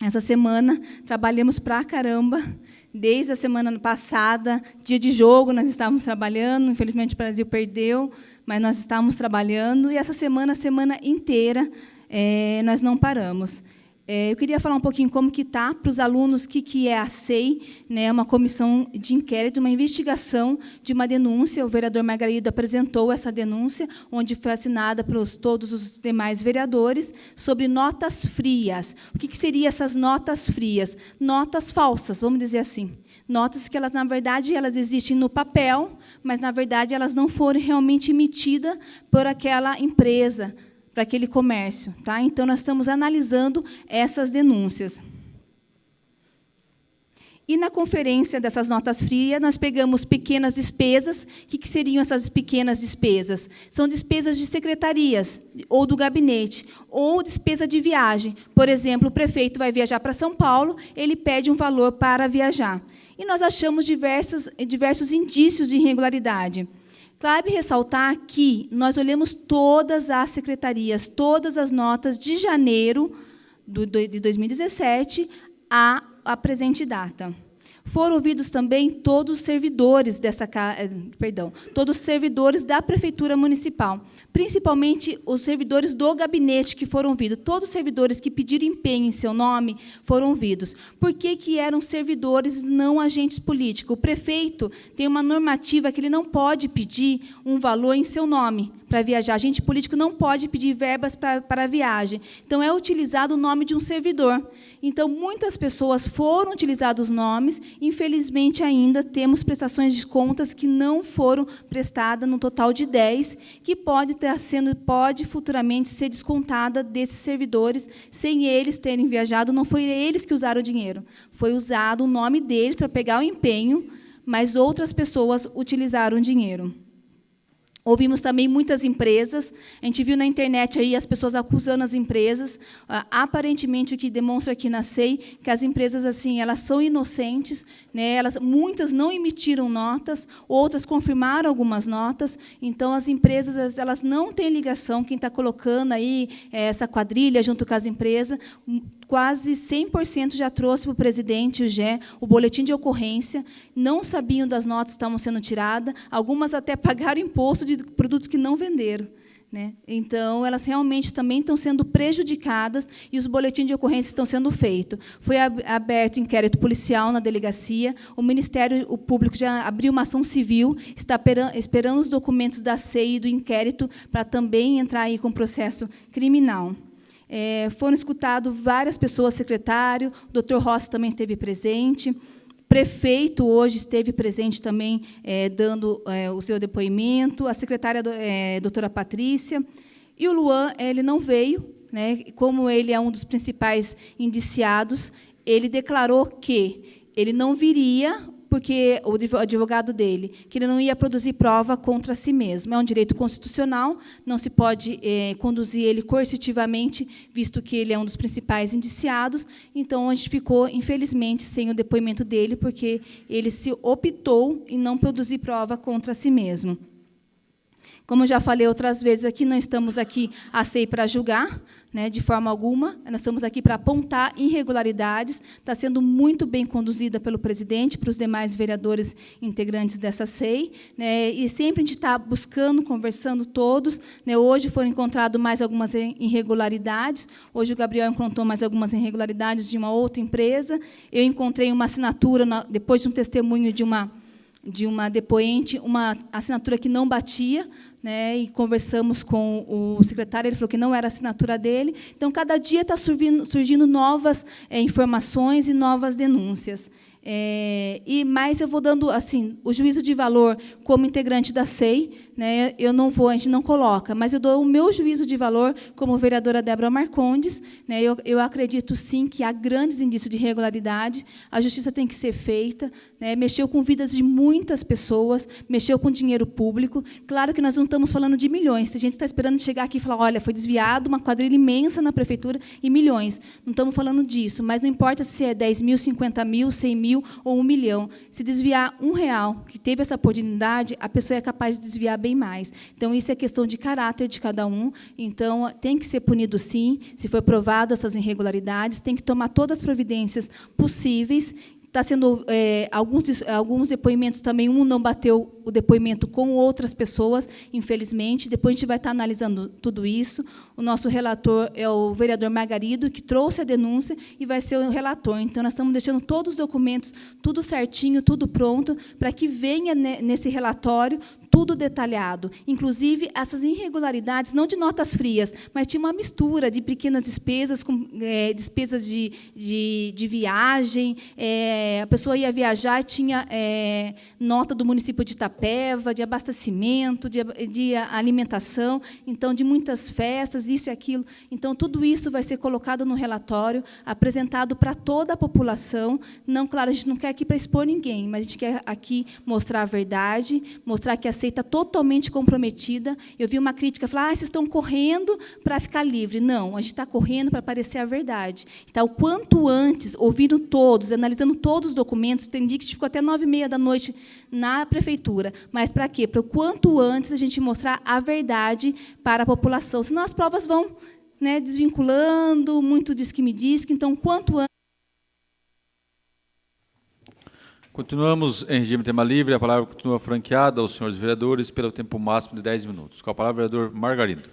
Essa semana trabalhamos pra caramba. Desde a semana passada, dia de jogo, nós estávamos trabalhando. Infelizmente, o Brasil perdeu, mas nós estávamos trabalhando. E essa semana, a semana inteira, nós não paramos. Eu queria falar um pouquinho como que está para os alunos o que é a SEI, né, uma comissão de inquérito, uma investigação de uma denúncia. O vereador Margarido apresentou essa denúncia, onde foi assinada por todos os demais vereadores, sobre notas frias. O que seriam essas notas frias? Notas falsas, vamos dizer assim. Notas que, elas, na verdade, elas existem no papel, mas, na verdade, elas não foram realmente emitidas por aquela empresa, para aquele comércio. Tá? Então, nós estamos analisando essas denúncias. E, na conferência dessas notas frias, nós pegamos pequenas despesas. O que seriam essas pequenas despesas? São despesas de secretarias, ou do gabinete, ou despesa de viagem. Por exemplo, o prefeito vai viajar para São Paulo, ele pede um valor para viajar. E nós achamos diversos indícios de irregularidade. Cabe ressaltar que nós olhamos todas as secretarias, todas as notas de janeiro de 2017 à presente data. Foram ouvidos também todos os servidores todos os servidores da Prefeitura Municipal, principalmente os servidores do gabinete que foram ouvidos. Todos os servidores que pediram empenho em seu nome foram ouvidos. Por que eram servidores, não agentes políticos? O prefeito tem uma normativa que ele não pode pedir um valor em seu nome para viajar. Agente político não pode pedir verbas para a viagem. Então, é utilizado o nome de um servidor. Então, muitas pessoas foram utilizados os nomes. Infelizmente, ainda temos prestações de contas que não foram prestadas, no total de 10, que pode futuramente ser descontada desses servidores, sem eles terem viajado. Não foi eles que usaram o dinheiro. Foi usado o nome deles para pegar o empenho, mas outras pessoas utilizaram o dinheiro. Ouvimos também muitas empresas, a gente viu na internet aí as pessoas acusando as empresas, aparentemente o que demonstra aqui na SEI, que as empresas assim, elas são inocentes, né? Muitas não emitiram notas, outras confirmaram algumas notas, então as empresas elas não têm ligação, quem está colocando aí essa quadrilha junto com as empresas, quase 100% já trouxe para o presidente, o GE, o boletim de ocorrência, não sabiam das notas que estavam sendo tiradas, algumas até pagaram imposto de produtos que não venderam. Né? Então, elas realmente também estão sendo prejudicadas e os boletins de ocorrência estão sendo feitos. Foi aberto inquérito policial na delegacia, o Ministério Público já abriu uma ação civil, está esperando os documentos da SEI e do inquérito para também entrar aí com processo criminal. Foram escutadas várias pessoas, secretário, o doutor Rossi também esteve presente, prefeito hoje esteve presente também, dando o seu depoimento, a secretária, doutora Patrícia, e o Luan, ele não veio, né, como ele é um dos principais indiciados, ele declarou que ele não viria, porque o advogado dele, que ele não ia produzir prova contra si mesmo. É um direito constitucional, não se pode conduzir ele coercitivamente, visto que ele é um dos principais indiciados. Então, a gente ficou, infelizmente, sem o depoimento dele, porque ele se optou em não produzir prova contra si mesmo. Como eu já falei outras vezes aqui, não estamos aqui a SEI para julgar, né, de forma alguma, nós estamos aqui para apontar irregularidades, está sendo muito bem conduzida pelo presidente, para os demais vereadores integrantes dessa SEI, né, e sempre a gente está buscando, conversando todos, né, hoje foram encontradas mais algumas irregularidades, hoje o Gabriel encontrou mais algumas irregularidades de uma outra empresa, eu encontrei uma assinatura, depois de um testemunho de uma depoente, uma assinatura que não batia, né, e conversamos com o secretário, ele falou que não era a assinatura dele. Então, cada dia está surgindo novas informações e novas denúncias. Mas eu vou dando assim o juízo de valor como integrante da SEI, né, a gente não coloca, mas eu dou o meu juízo de valor como vereadora Débora Marcondes, né, eu acredito sim que há grandes indícios de irregularidade, a justiça tem que ser feita, né, mexeu com vidas de muitas pessoas, mexeu com dinheiro público. Claro que nós não estamos falando de milhões, a gente está esperando chegar aqui e falar, olha, foi desviado uma quadrilha imensa na prefeitura e milhões. Não estamos falando disso, mas não importa se é 10 mil, 50 mil, 100 mil ou 1 milhão. Se desviar R$1, que teve essa oportunidade, a pessoa é capaz de desviar bem mais. Então, isso é questão de caráter de cada um. Então, tem que ser punido, sim. Se for provado essas irregularidades, tem que tomar todas as providências possíveis. Está sendo alguns depoimentos também, um não bateu o depoimento com outras pessoas, infelizmente. Depois a gente vai estar analisando tudo isso. O nosso relator é o vereador Margarido, que trouxe a denúncia e vai ser o relator. Então, nós estamos deixando todos os documentos, tudo certinho, tudo pronto, para que venha nesse relatório tudo detalhado, inclusive essas irregularidades, não de notas frias, mas tinha uma mistura de pequenas despesas, com despesas de viagem, a pessoa ia viajar e tinha nota do município de Itapeva, de abastecimento, de alimentação, então, de muitas festas, isso e aquilo. Então, tudo isso vai ser colocado no relatório, apresentado para toda a população. Não, claro, a gente não quer aqui para expor ninguém, mas a gente quer aqui mostrar a verdade, mostrar que a SEI está totalmente comprometida. Eu vi uma crítica, falar, vocês estão correndo para ficar livre. Não, a gente está correndo para aparecer a verdade. Então, o quanto antes, ouvindo todos, analisando todos os documentos, tem dia que a gente ficou até 9h30 na prefeitura. Mas para quê? Para o quanto antes a gente mostrar a verdade para a população. Senão as provas vão, né, desvinculando, muito diz que me diz, então, quanto antes. Continuamos em regime de tema livre. A palavra continua franqueada aos senhores vereadores pelo tempo máximo de 10 minutos. Com a palavra, o vereador Margarido.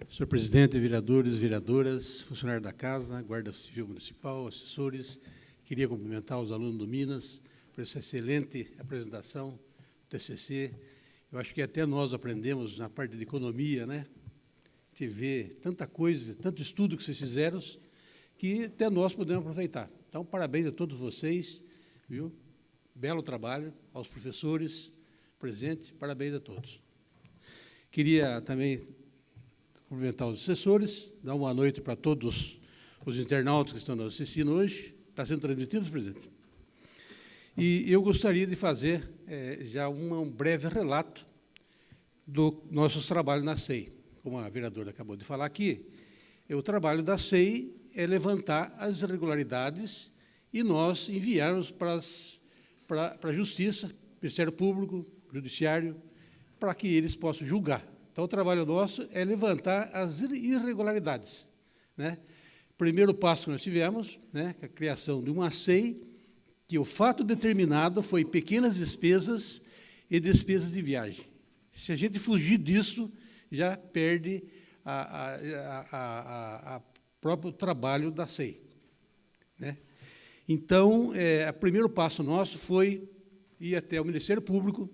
Senhor presidente, vereadores, vereadoras, funcionários da Casa, Guarda Civil Municipal, assessores, queria cumprimentar os alunos do Minas por essa excelente apresentação do TCC. Eu acho que até nós aprendemos na parte de economia, né? Te vê tanta coisa, tanto estudo que vocês fizeram, que até nós podemos aproveitar. Então, parabéns a todos vocês, viu? Belo trabalho, aos professores presentes, parabéns a todos. Queria também cumprimentar os assessores, dar uma boa noite para todos os internautas que estão nos assistindo hoje. Está sendo transmitido, presidente? E eu gostaria de fazer já um breve relato do nossos trabalhos na SEI. Como a vereadora acabou de falar aqui, o trabalho da SEI é levantar as irregularidades e nós enviarmos para a Justiça, Ministério Público, Judiciário, para que eles possam julgar. Então, o trabalho nosso é levantar as irregularidades, né? Primeiro passo que nós tivemos, né, a criação de uma SEI, que o fato determinado foi pequenas despesas e despesas de viagem. Se a gente fugir disso, já perde a próprio trabalho da SEI, né? Então, o primeiro passo nosso foi ir até o Ministério Público,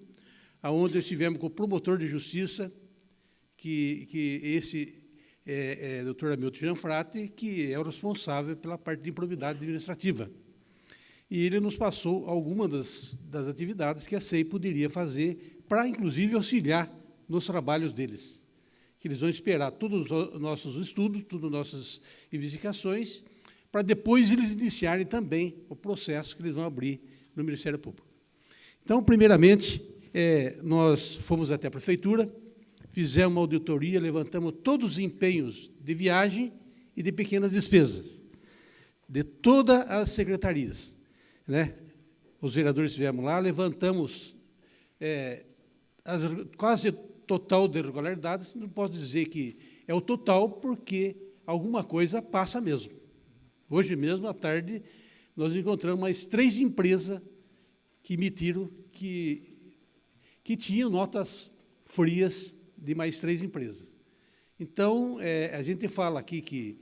onde estivemos com o promotor de justiça, que esse doutor Hamilton Gianfrati, que é o responsável pela parte de improbidade administrativa. E ele nos passou algumas das atividades que a SEI poderia fazer para, inclusive, auxiliar nos trabalhos deles, que eles vão esperar todos os nossos estudos, todas as nossas investigações, para depois eles iniciarem também o processo que eles vão abrir no Ministério Público. Então, primeiramente, nós fomos até a Prefeitura, fizemos uma auditoria, levantamos todos os empenhos de viagem e de pequenas despesas, de todas as secretarias, né? Os vereadores estivemos lá, levantamos quase total de irregularidades. Não posso dizer que é o total, porque alguma coisa passa mesmo. Hoje mesmo, à tarde, nós encontramos mais 3 empresas que emitiram, que tinham notas frias de mais 3 empresas. Então, a gente fala aqui que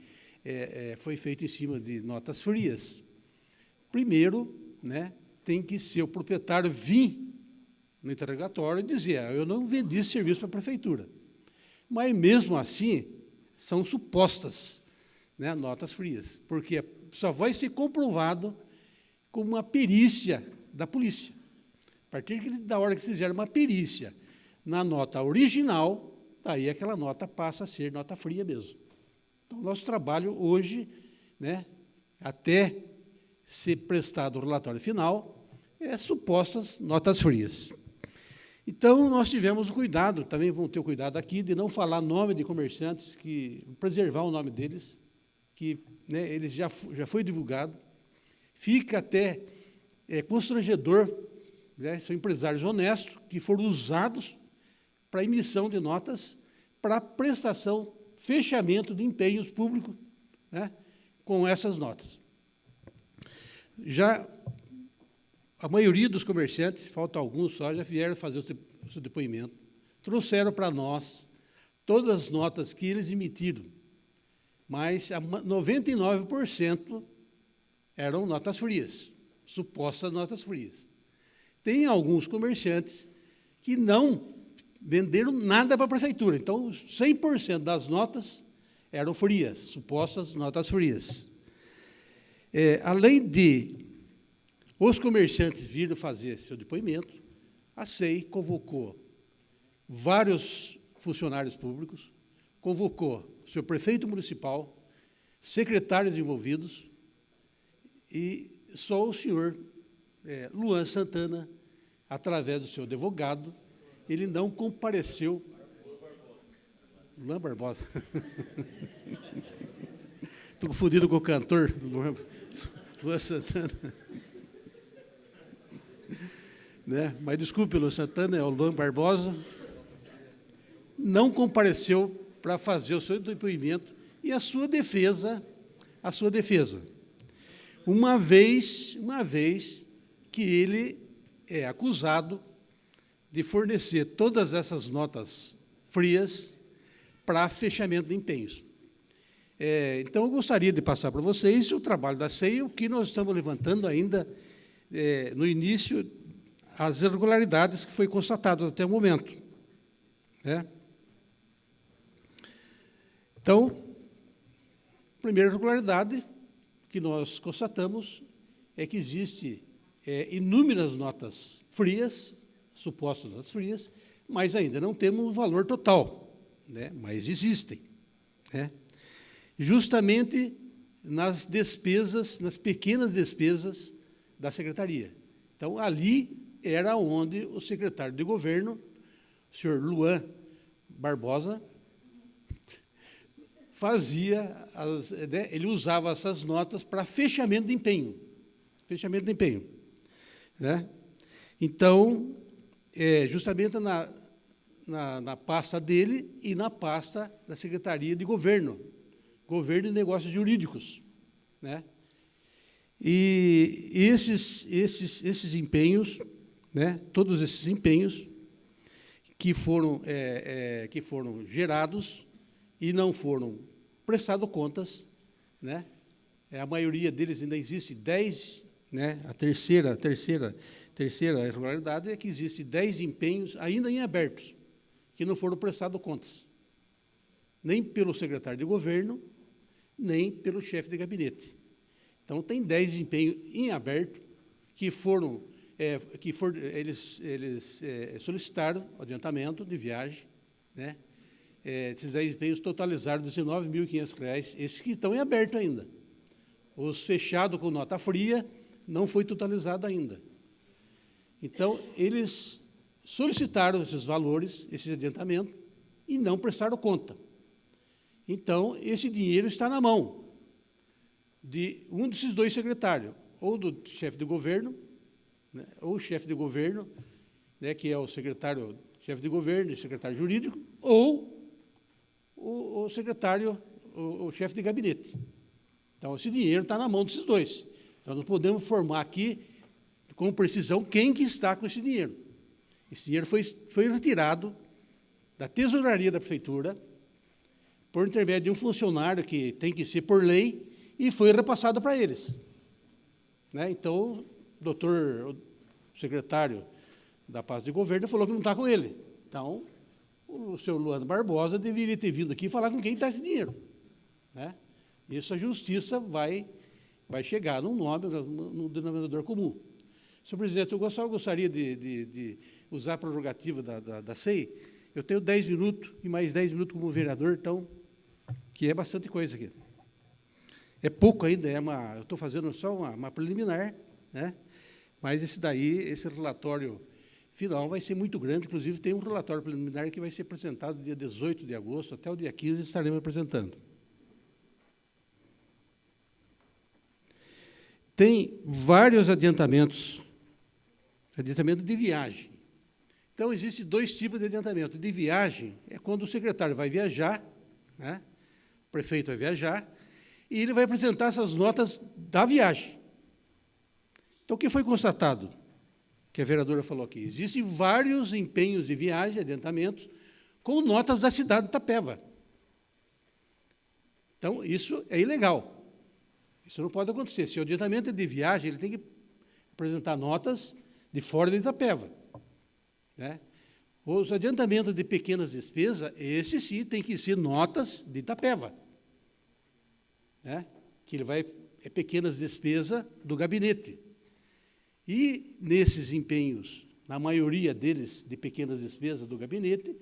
foi feito em cima de notas frias. Primeiro, né, tem que ser o proprietário vir no interrogatório e dizer: eu não vendi esse serviço para a Prefeitura. Mas, mesmo assim, são supostas, né, notas frias, porque só vai ser comprovado com uma perícia da polícia. A partir da hora que se fizer uma perícia na nota original, aí aquela nota passa a ser nota fria mesmo. Então, nosso trabalho hoje, né, até ser prestado o relatório final, supostas notas frias. Então, nós tivemos o cuidado, também vamos ter o cuidado aqui, de não falar nome de comerciantes, preservar o nome deles, que, né, eles já foi divulgado. Fica até constrangedor, né, são empresários honestos que foram usados para emissão de notas, para prestação, fechamento de empenhos públicos, né, com essas notas. Já a maioria dos comerciantes, faltam alguns só, já vieram fazer o seu depoimento, trouxeram para nós todas as notas que eles emitiram, mas 99% eram notas frias, supostas notas frias. Tem alguns comerciantes que não venderam nada para a Prefeitura, então 100% das notas eram frias, supostas notas frias. Além de os comerciantes virem fazer seu depoimento, a SEI convocou vários funcionários públicos, convocou o seu prefeito municipal, secretários envolvidos, e só o senhor Luan Santana, através do seu advogado, ele não compareceu. Luan Barbosa. Estou confundido com o cantor Luan Santana. Né? Mas desculpe, Luan Santana, é o Luan Barbosa. Não compareceu para fazer o seu depoimento e a sua defesa a sua defesa. Uma vez que ele é acusado de fornecer todas essas notas frias para fechamento de empenhos. Então, eu gostaria de passar para vocês o trabalho da CEI, o que nós estamos levantando ainda no início, as irregularidades que foi constatado até o momento. Então, a primeira irregularidade que nós constatamos é que existe inúmeras notas frias, supostas notas frias, mas ainda não temos o valor total, mas existem. Justamente nas despesas, nas pequenas despesas da secretaria. Então, ali era onde o secretário de governo, o senhor Luan Barbosa, fazia, ele usava essas notas para fechamento de empenho. Fechamento de empenho. Então, justamente na pasta dele e na pasta da Secretaria de Governo e Negócios Jurídicos. E esses empenhos, todos esses empenhos que foram gerados e não foram prestados contas, a maioria deles ainda existe 10, a terceira irregularidade é que existe 10 empenhos ainda em abertos, que não foram prestados contas, nem pelo secretário de governo, nem pelo chefe de gabinete. Então, tem 10 empenhos em aberto que eles solicitaram adiantamento de viagem, esses 10 empenhos totalizaram R$ 19.500, esses que estão em aberto ainda. Os fechados com nota fria não foi totalizado ainda. Então, eles solicitaram esses valores, esse adiantamento, e não prestaram conta. Então, esse dinheiro está na mão de um desses dois secretários, ou do chefe de governo, ou o chefe de governo, que é o secretário-chefe de governo e secretário jurídico, ou o secretário, o chefe de gabinete. Então, esse dinheiro está na mão desses dois. Nós não podemos informar aqui, com precisão, quem que está com esse dinheiro. Esse dinheiro foi retirado da tesouraria da prefeitura, por intermédio de um funcionário que tem que ser por lei, e foi repassado para eles. Então, o secretário da pasta de governo falou que não está com ele. Então, o senhor Luan Barbosa deveria ter vindo aqui e falar com quem está esse dinheiro. Isso a justiça vai chegar num nome, num denominador comum. Senhor presidente, eu só gostaria de usar a prerrogativa da CEI. Eu tenho 10 minutos e mais 10 minutos como vereador, então, que é bastante coisa aqui. É pouco ainda, eu estou fazendo só uma preliminar, mas esse relatório final vai ser muito grande, inclusive tem um relatório preliminar que vai ser apresentado dia 18 de agosto, até o dia 15 estaremos apresentando. Tem vários adiantamentos, adiantamento de viagem. Então, existem dois tipos de adiantamento. De viagem é quando o secretário vai viajar, o prefeito vai viajar, e ele vai apresentar essas notas da viagem. Então, o que foi constatado? Que a vereadora falou aqui, existem vários empenhos de viagem, adiantamentos, com notas da cidade de Itapeva. Então, isso é ilegal. Isso não pode acontecer. Se o adiantamento é de viagem, ele tem que apresentar notas de fora de Itapeva. Os adiantamentos de pequenas despesas, esse sim tem que ser notas de Itapeva. Que ele é pequenas despesas do gabinete. E nesses empenhos, na maioria deles, de pequenas despesas do gabinete,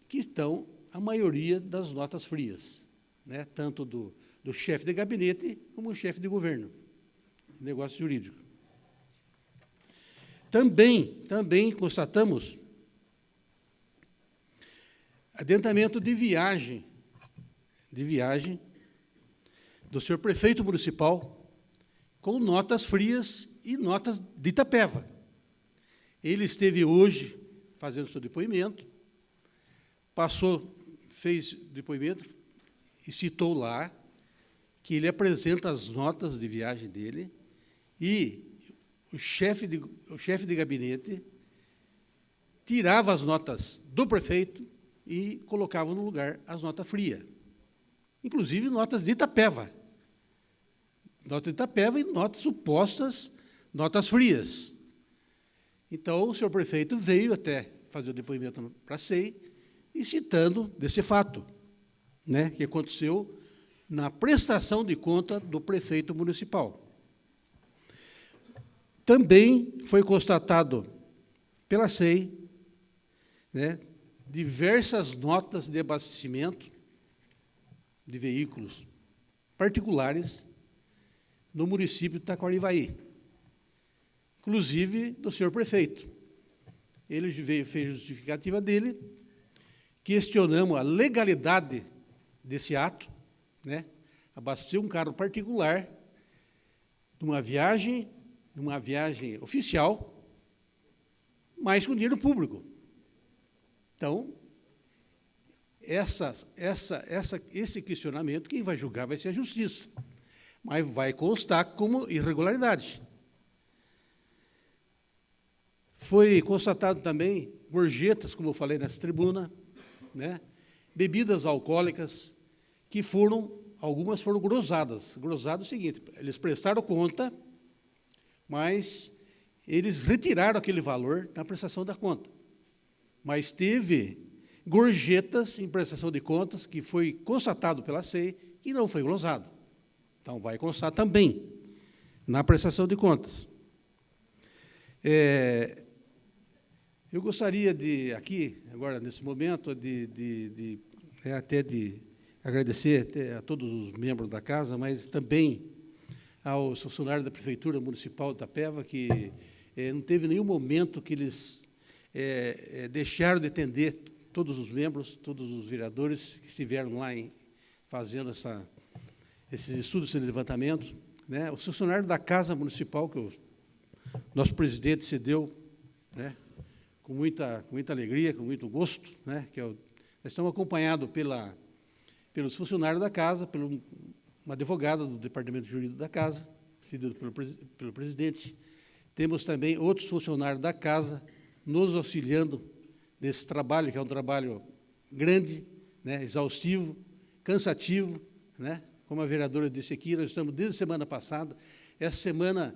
que estão a maioria das notas frias, tanto do chefe de gabinete como o chefe de governo, negócio jurídico. Também constatamos adiantamento de viagem do senhor prefeito municipal com notas frias e notas de Itapeva. Ele esteve hoje fazendo seu depoimento, fez depoimento e citou lá que ele apresenta as notas de viagem dele e o chefe de gabinete tirava as notas do prefeito e colocava no lugar as notas frias. Inclusive notas de Itapeva. Notas de Itapeva e notas supostas, notas frias. Então, o senhor prefeito veio até fazer o depoimento para a SEI e citando desse fato, né, que aconteceu na prestação de conta do prefeito municipal. Também foi constatado pela SEI, né, diversas notas de abastecimento de veículos particulares no município de Taquarivaí, inclusive do senhor prefeito. Ele fez a justificativa dele, questionamos a legalidade desse ato, né, abastecer um carro particular numa viagem oficial, mas com dinheiro público. Então, esse questionamento, quem vai julgar vai ser a justiça, mas vai constar como irregularidade. Foi constatado também gorjetas, como eu falei nessa tribuna, né, bebidas alcoólicas, que algumas foram grosadas. Grosado é o seguinte, eles prestaram conta, mas eles retiraram aquele valor na prestação da conta. Mas teve gorjetas em prestação de contas que foi constatado pela SEI e não foi glosado. Então, vai constar também na prestação de contas. Eu gostaria de, aqui, agora, nesse momento, de agradecer a todos os membros da casa, mas também aos funcionários da Prefeitura Municipal de Itapeva, que não teve nenhum momento que eles deixaram de atender todos os membros, todos os vereadores que estiveram lá fazendo esses estudos, esse levantamento, né? Os funcionários da Casa Municipal, que o nosso presidente cedeu, né, com muita alegria, com muito gosto, né, nós estamos acompanhados pelos funcionários da Casa, por uma advogada do Departamento Jurídico da Casa, cedido pelo presidente. Temos também outros funcionários da Casa nos auxiliando nesse trabalho, que é um trabalho grande, né, exaustivo, cansativo, né? Como a vereadora disse aqui, nós estamos desde a semana passada. Essa semana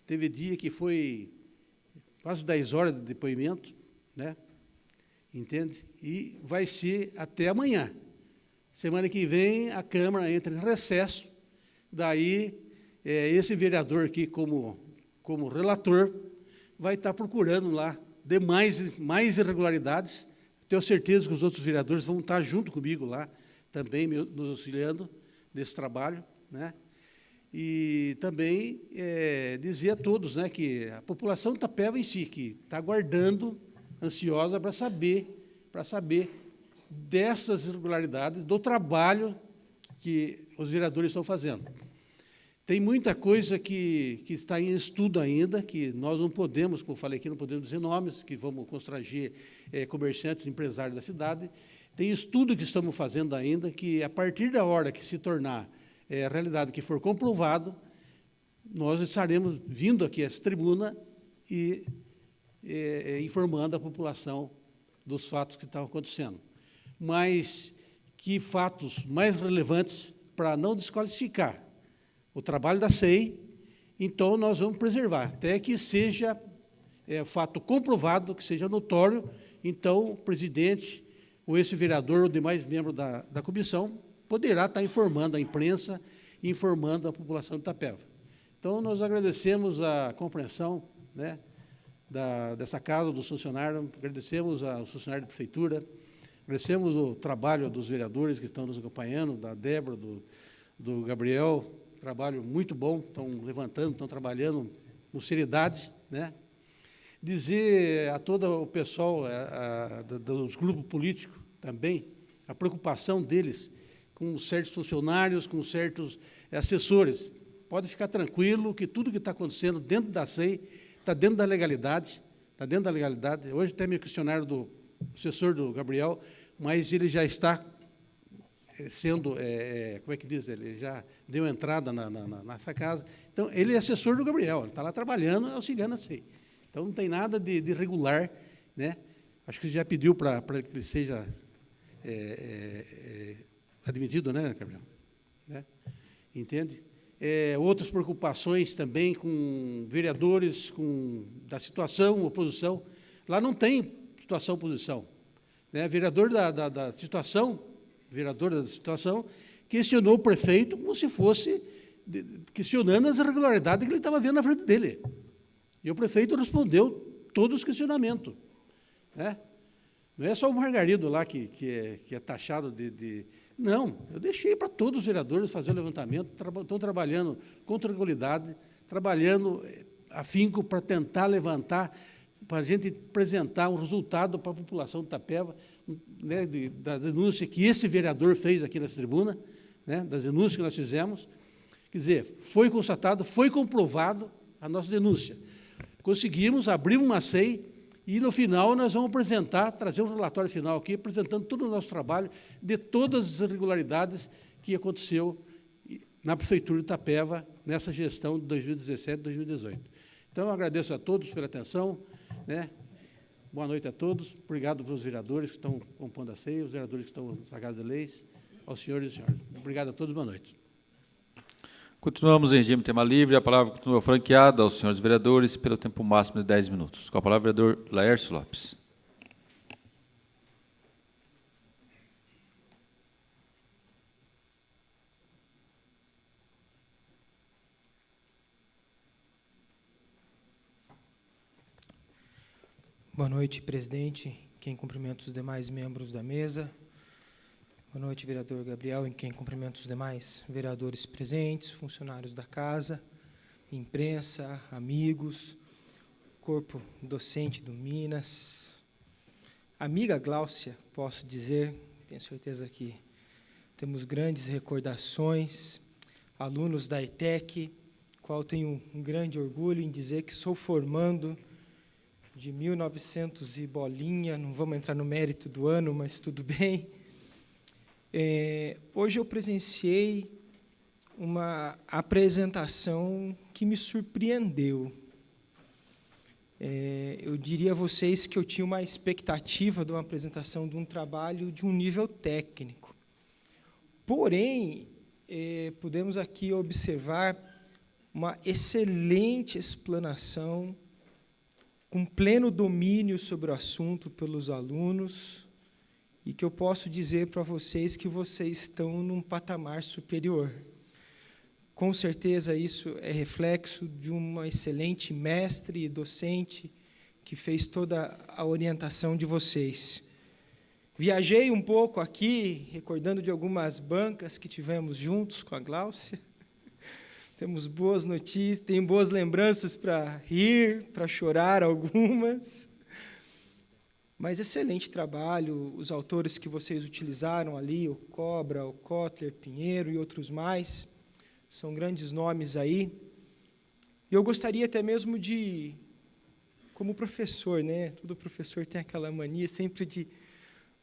teve dia que foi quase 10 horas de depoimento, né? Entende? E vai ser até amanhã. Semana que vem, a Câmara entra em recesso, daí esse vereador aqui, como relator, vai estar procurando lá mais irregularidades. Tenho certeza que os outros vereadores vão estar junto comigo lá, também nos auxiliando nesse trabalho, né? E também dizer a todos, né, que a população de Itapeva em si, que está aguardando, ansiosa para saber dessas irregularidades, do trabalho que os vereadores estão fazendo. Tem muita coisa que está em estudo ainda, que nós não podemos, como eu falei aqui, não podemos dizer nomes, que vamos constranger comerciantes, empresários da cidade. Tem estudo que estamos fazendo ainda, que a partir da hora que se tornar realidade, que for comprovado, nós estaremos vindo aqui a essa tribuna e informando a população dos fatos que estão acontecendo. Mas que fatos mais relevantes para não desqualificar o trabalho da SEI, então nós vamos preservar, até que seja fato comprovado, que seja notório, então o presidente, ou esse vereador, ou demais membros da comissão, poderá estar informando a imprensa, informando a população de Itapeva. Então, nós agradecemos a compreensão, né, dessa casa, dos funcionários, agradecemos aos funcionários da Prefeitura, agradecemos o trabalho dos vereadores que estão nos acompanhando, da Débora, do Gabriel, trabalho muito bom, estão levantando, estão trabalhando com seriedade, né? Dizer a todo o pessoal dos grupos políticos também, a preocupação deles com certos funcionários, com certos assessores. Pode ficar tranquilo que tudo que está acontecendo dentro da SEI está dentro da legalidade, Hoje até me questionaram do assessor do Gabriel, mas ele já está sendo, como é que diz, ele já deu entrada nessa casa. Então, ele é assessor do Gabriel, ele está lá trabalhando, auxiliando a SEI. Então, não tem nada de irregular, né? Acho que já pediu para que ele seja admitido, né, Gabriel? Né? Entende? Outras preocupações também com vereadores, da situação, oposição. Lá não tem situação, oposição. Né? Vereador da situação questionou o prefeito como se fosse questionando as irregularidades que ele estava vendo na frente dele. E o prefeito respondeu todos os questionamentos. Né? Não é só o Margarido lá que é taxado de... Não, eu deixei para todos os vereadores fazer o levantamento, estão trabalhando com tranquilidade, trabalhando afinco para tentar levantar, para a gente apresentar um resultado para a população de Itapeva, né, da denúncia que esse vereador fez aqui nessa tribuna, né, das denúncias que nós fizemos. Quer dizer, foi constatado, foi comprovado a nossa denúncia. Conseguimos, abrimos uma SEI, e, no final, nós vamos trazer um relatório final aqui, apresentando todo o nosso trabalho de todas as irregularidades que aconteceu na Prefeitura de Itapeva, nessa gestão de 2017 e 2018. Então, eu agradeço a todos pela atenção. Né? Boa noite a todos. Obrigado para os vereadores que estão compondo a SEI, os vereadores que estão na Casa de Leis, aos senhores e senhoras. Obrigado a todos, boa noite. Continuamos em regime tema livre. A palavra continua franqueada aos senhores vereadores pelo tempo máximo de 10 minutos. Com a palavra, o vereador Laércio Lopes. Boa noite, presidente, quem cumprimenta os demais membros da mesa. Boa noite, vereador Gabriel, em quem cumprimento os demais vereadores presentes, funcionários da casa, imprensa, amigos, corpo docente do Minas. Amiga Gláucia, posso dizer, tenho certeza que temos grandes recordações, alunos da ETEC, qual tenho um grande orgulho em dizer que sou formando de 1900 e bolinha, não vamos entrar no mérito do ano, mas tudo bem. Hoje eu presenciei uma apresentação que me surpreendeu. Eu diria a vocês que eu tinha uma expectativa de uma apresentação de um trabalho de um nível técnico. Porém, podemos aqui observar uma excelente explanação, com pleno domínio sobre o assunto pelos alunos, e que eu posso dizer para vocês que vocês estão num patamar superior. Com certeza, isso é reflexo de uma excelente mestre e docente que fez toda a orientação de vocês. Viajei um pouco aqui, recordando de algumas bancas que tivemos juntos com a Gláucia. Temos boas notícias, tem boas lembranças para rir, para chorar algumas. Mas excelente trabalho, os autores que vocês utilizaram ali, o Cobra, o Kotler, Pinheiro e outros mais, são grandes nomes aí. E eu gostaria até mesmo de, como professor, né? Todo professor tem aquela mania sempre de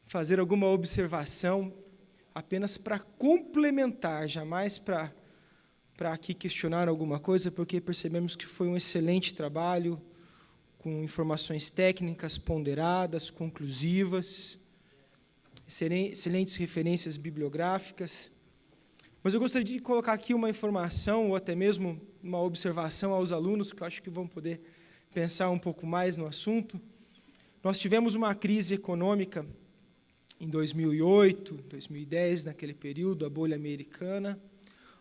fazer alguma observação apenas para complementar, jamais para aqui questionar alguma coisa, porque percebemos que foi um excelente trabalho, com informações técnicas ponderadas, conclusivas, excelentes referências bibliográficas. Mas eu gostaria de colocar aqui uma informação, ou até mesmo uma observação aos alunos, que eu acho que vão poder pensar um pouco mais no assunto. Nós tivemos uma crise econômica em 2008, 2010, naquele período, a bolha americana,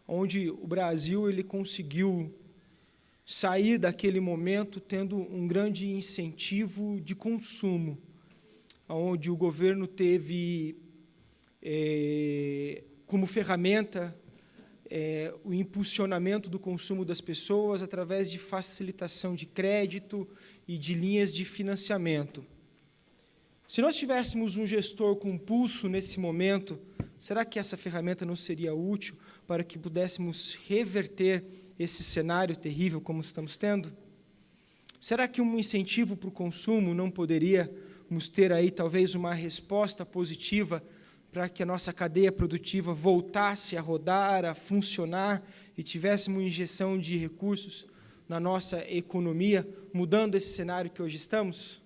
onde o Brasil ele conseguiu sair daquele momento tendo um grande incentivo de consumo, onde o governo teve como ferramenta o impulsionamento do consumo das pessoas através de facilitação de crédito e de linhas de financiamento. Se nós tivéssemos um gestor com pulso nesse momento, será que essa ferramenta não seria útil para que pudéssemos reverter esse cenário terrível como estamos tendo? Será que um incentivo para o consumo não poderíamos ter aí talvez uma resposta positiva para que a nossa cadeia produtiva voltasse a rodar, a funcionar e tivéssemos uma injeção de recursos na nossa economia, mudando esse cenário que hoje estamos?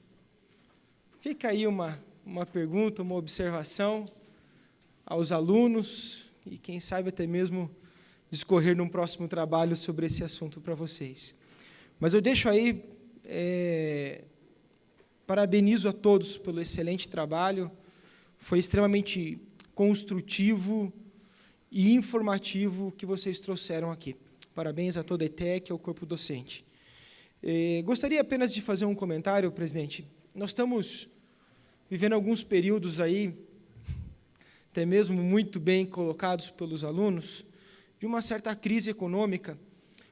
Fica aí uma pergunta, uma observação aos alunos e, quem sabe, até mesmo discorrer num próximo trabalho sobre esse assunto para vocês. Mas eu deixo aí, parabenizo a todos pelo excelente trabalho, foi extremamente construtivo e informativo o que vocês trouxeram aqui. Parabéns a toda a ETEC e ao corpo docente. Gostaria apenas de fazer um comentário, presidente. Nós estamos vivendo alguns períodos aí, até mesmo muito bem colocados pelos alunos, de uma certa crise econômica,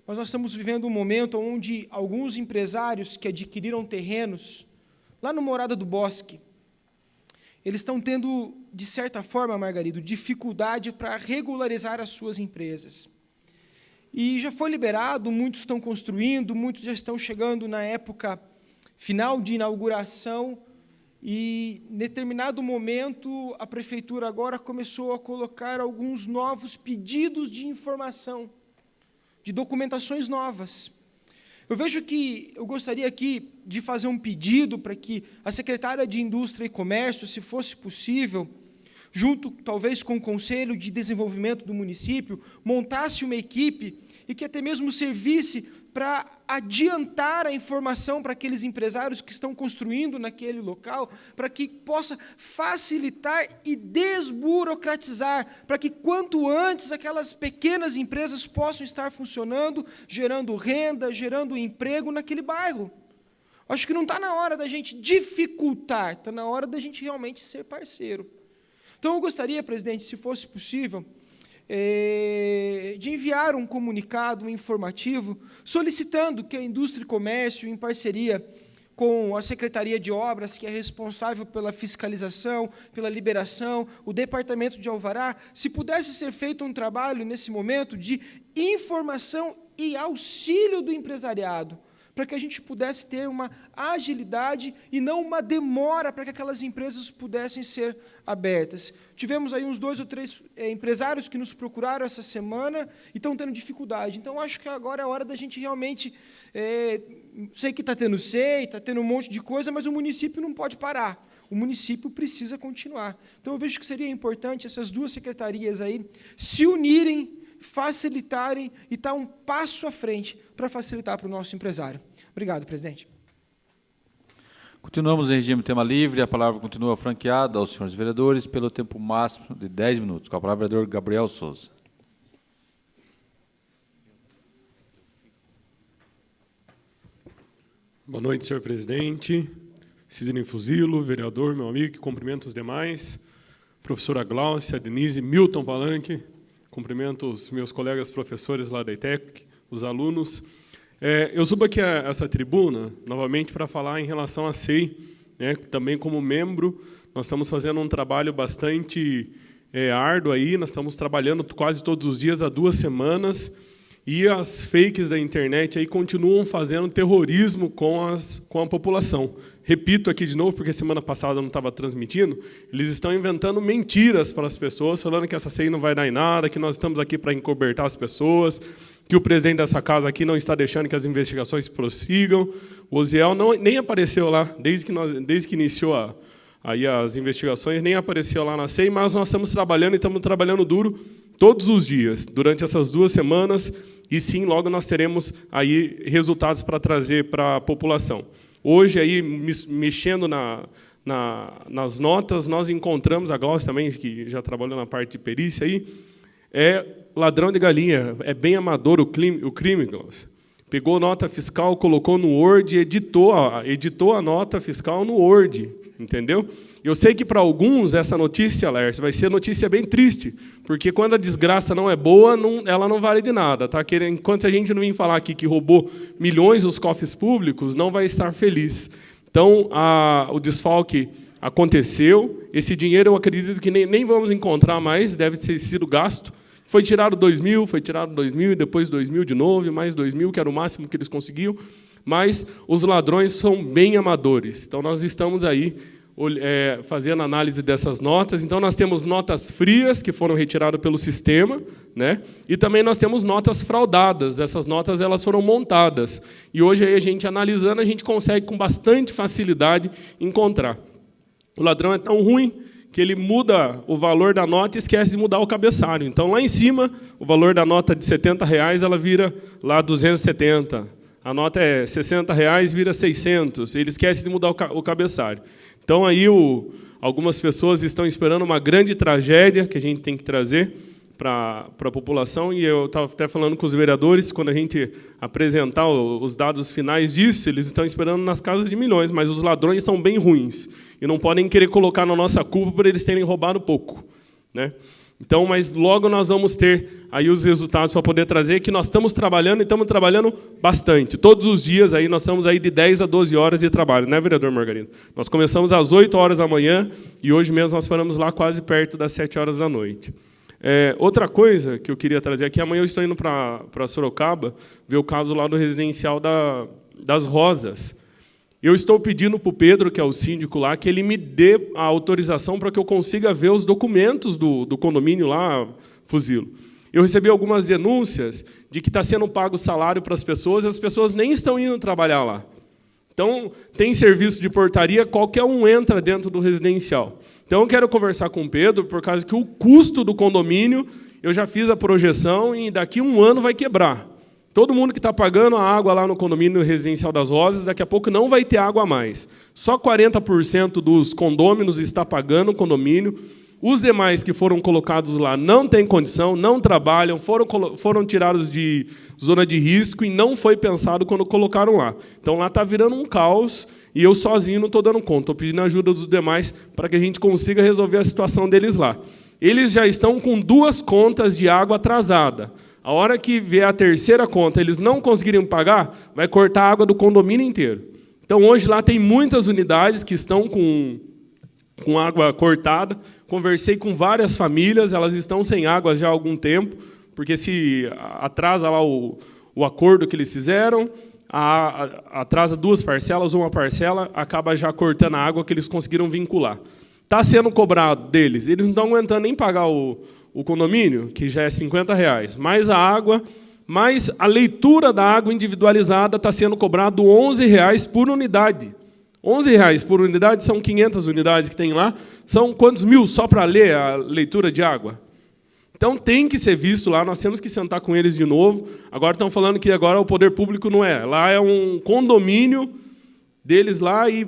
mas nós estamos vivendo um momento onde alguns empresários que adquiriram terrenos lá no Morada do Bosque, eles estão tendo, de certa forma, Margarido, dificuldade para regularizar as suas empresas. E já foi liberado, muitos estão construindo, muitos já estão chegando na época final de inauguração, e, em determinado momento, a prefeitura agora começou a colocar alguns novos pedidos de informação, de documentações novas. Eu vejo que eu gostaria aqui de fazer um pedido para que a secretária de Indústria e Comércio, se fosse possível, junto talvez com o Conselho de Desenvolvimento do município, montasse uma equipe e que até mesmo servisse para adiantar a informação para aqueles empresários que estão construindo naquele local, para que possa facilitar e desburocratizar, para que quanto antes aquelas pequenas empresas possam estar funcionando, gerando renda, gerando emprego naquele bairro. Acho que não está na hora da gente dificultar, está na hora da gente realmente ser parceiro. Então, eu gostaria, presidente, se fosse possível, de enviar um comunicado, um informativo, solicitando que a Indústria e Comércio, em parceria com a Secretaria de Obras, que é responsável pela fiscalização, pela liberação, o Departamento de Alvará, se pudesse ser feito um trabalho, nesse momento, de informação e auxílio do empresariado, para que a gente pudesse ter uma agilidade e não uma demora para que aquelas empresas pudessem ser abertas. Tivemos aí uns 2 ou 3 empresários que nos procuraram essa semana e estão tendo dificuldade. Então, acho que agora é a hora da gente realmente... sei que está tendo SEI, está tendo um monte de coisa, mas o município não pode parar. O município precisa continuar. Então, eu vejo que seria importante essas 2 secretarias aí se unirem, facilitarem e estar um passo à frente para facilitar para o nosso empresário. Obrigado, presidente. Continuamos em regime tema livre. A palavra continua franqueada aos senhores vereadores pelo tempo máximo de 10 minutos. Com a palavra, o vereador Gabriel Souza. Boa noite, senhor presidente. Sidney Fuzilo, vereador, meu amigo, que cumprimento os demais. Professora Gláucia, Denise, Milton Palanque, cumprimento os meus colegas professores lá da ETEC, os alunos. Eu subo aqui a essa tribuna, novamente, para falar em relação à SEI, né, também como membro, nós estamos fazendo um trabalho bastante árduo aí, nós estamos trabalhando quase todos os dias, há 2 semanas, e as fakes da internet aí continuam fazendo terrorismo com a população. Repito aqui de novo, porque semana passada eu não estava transmitindo, eles estão inventando mentiras para as pessoas, falando que essa SEI não vai dar em nada, que nós estamos aqui para encobertar as pessoas, que o presidente dessa casa aqui não está deixando que as investigações prossigam. O Osiel nem apareceu lá, desde que iniciou aí as investigações, nem apareceu lá na SEI, mas nós estamos trabalhando e estamos trabalhando duro todos os dias, durante essas 2 semanas, e sim, logo nós teremos aí resultados para trazer para a população. Hoje, aí, mexendo nas notas, nós encontramos, a Glaucia também, que já trabalhou na parte de perícia, aí, ladrão de galinha, é bem amador o crime, Glaucia. Pegou nota fiscal, colocou no Word e editou a nota fiscal no Word, entendeu? Eu sei que, para alguns, essa notícia, Lércio, vai ser notícia bem triste, porque, quando a desgraça não é boa, ela não vale de nada. Tá? Enquanto a gente não vir falar aqui que roubou milhões dos cofres públicos, não vai estar feliz. Então, o desfalque aconteceu, esse dinheiro eu acredito que nem vamos encontrar mais, deve ter sido gasto. Foi tirado 2.000, foi tirado 2.000, e depois 2.000 de novo, e mais 2.000, que era o máximo que eles conseguiam. Mas os ladrões são bem amadores. Então, nós estamos aí fazendo análise dessas notas. Então, nós temos notas frias, que foram retiradas pelo sistema, né? E também nós temos notas fraudadas. Essas notas elas foram montadas. E hoje, aí, a gente analisando, a gente consegue, com bastante facilidade, encontrar. O ladrão é tão ruim que ele muda o valor da nota e esquece de mudar o cabeçário. Então, lá em cima, o valor da nota de R$70, ela vira lá 270. A nota é R$60, vira 600. Ele esquece de mudar o cabeçário. Então, aí algumas pessoas estão esperando uma grande tragédia que a gente tem que trazer para a população. E eu estava até falando com os vereadores, quando a gente apresentar os dados finais disso, eles estão esperando nas casas de milhões, mas os ladrões são bem ruins. E não podem querer colocar na nossa culpa por eles terem roubado pouco, né? Então, mas logo nós vamos ter aí os resultados para poder trazer, que nós estamos trabalhando, e estamos trabalhando bastante. Todos os dias aí nós estamos aí de 10 a 12 horas de trabalho, né, vereador Margarida? Nós começamos às 8 horas da manhã e hoje mesmo nós paramos lá quase perto das 7 horas da noite. Outra coisa que eu queria trazer aqui, amanhã eu estou indo para Sorocaba ver o caso lá do residencial das Rosas. Eu estou pedindo para o Pedro, que é o síndico lá, que ele me dê a autorização para que eu consiga ver os documentos do condomínio lá, Fuzilo. Eu recebi algumas denúncias de que está sendo pago salário para as pessoas e as pessoas nem estão indo trabalhar lá. Então, tem serviço de portaria, qualquer um entra dentro do residencial. Então, eu quero conversar com o Pedro, por causa que o custo do condomínio, eu já fiz a projeção e daqui a um ano vai quebrar. Todo mundo que está pagando a água lá no condomínio residencial das Rosas, daqui a pouco não vai ter água a mais. Só 40% dos condôminos está pagando o condomínio. Os demais que foram colocados lá não têm condição, não trabalham, foram tirados de zona de risco e não foi pensado quando colocaram lá. Então, lá está virando um caos e eu sozinho não estou dando conta. Estou pedindo a ajuda dos demais para que a gente consiga resolver a situação deles lá. Eles já estão com 2 contas de água atrasada. A hora que vier a terceira conta, eles não conseguirem pagar, vai cortar a água do condomínio inteiro. Então, hoje, lá tem muitas unidades que estão com água cortada. Conversei com várias famílias, elas estão sem água já há algum tempo, porque se atrasa lá o acordo que eles fizeram, atrasa 2 parcelas, uma parcela, acaba já cortando a água que eles conseguiram vincular. Está sendo cobrado deles, eles não estão aguentando nem pagar o condomínio, que já é R$50, mais a água, mais a leitura da água individualizada está sendo cobrado R$11 por unidade. R$11 por unidade, são 500 unidades que tem lá, são quantos mil só para ler a leitura de água? Então, tem que ser visto lá, nós temos que sentar com eles de novo. Agora estão falando que agora o poder público não é. Lá é um condomínio deles lá e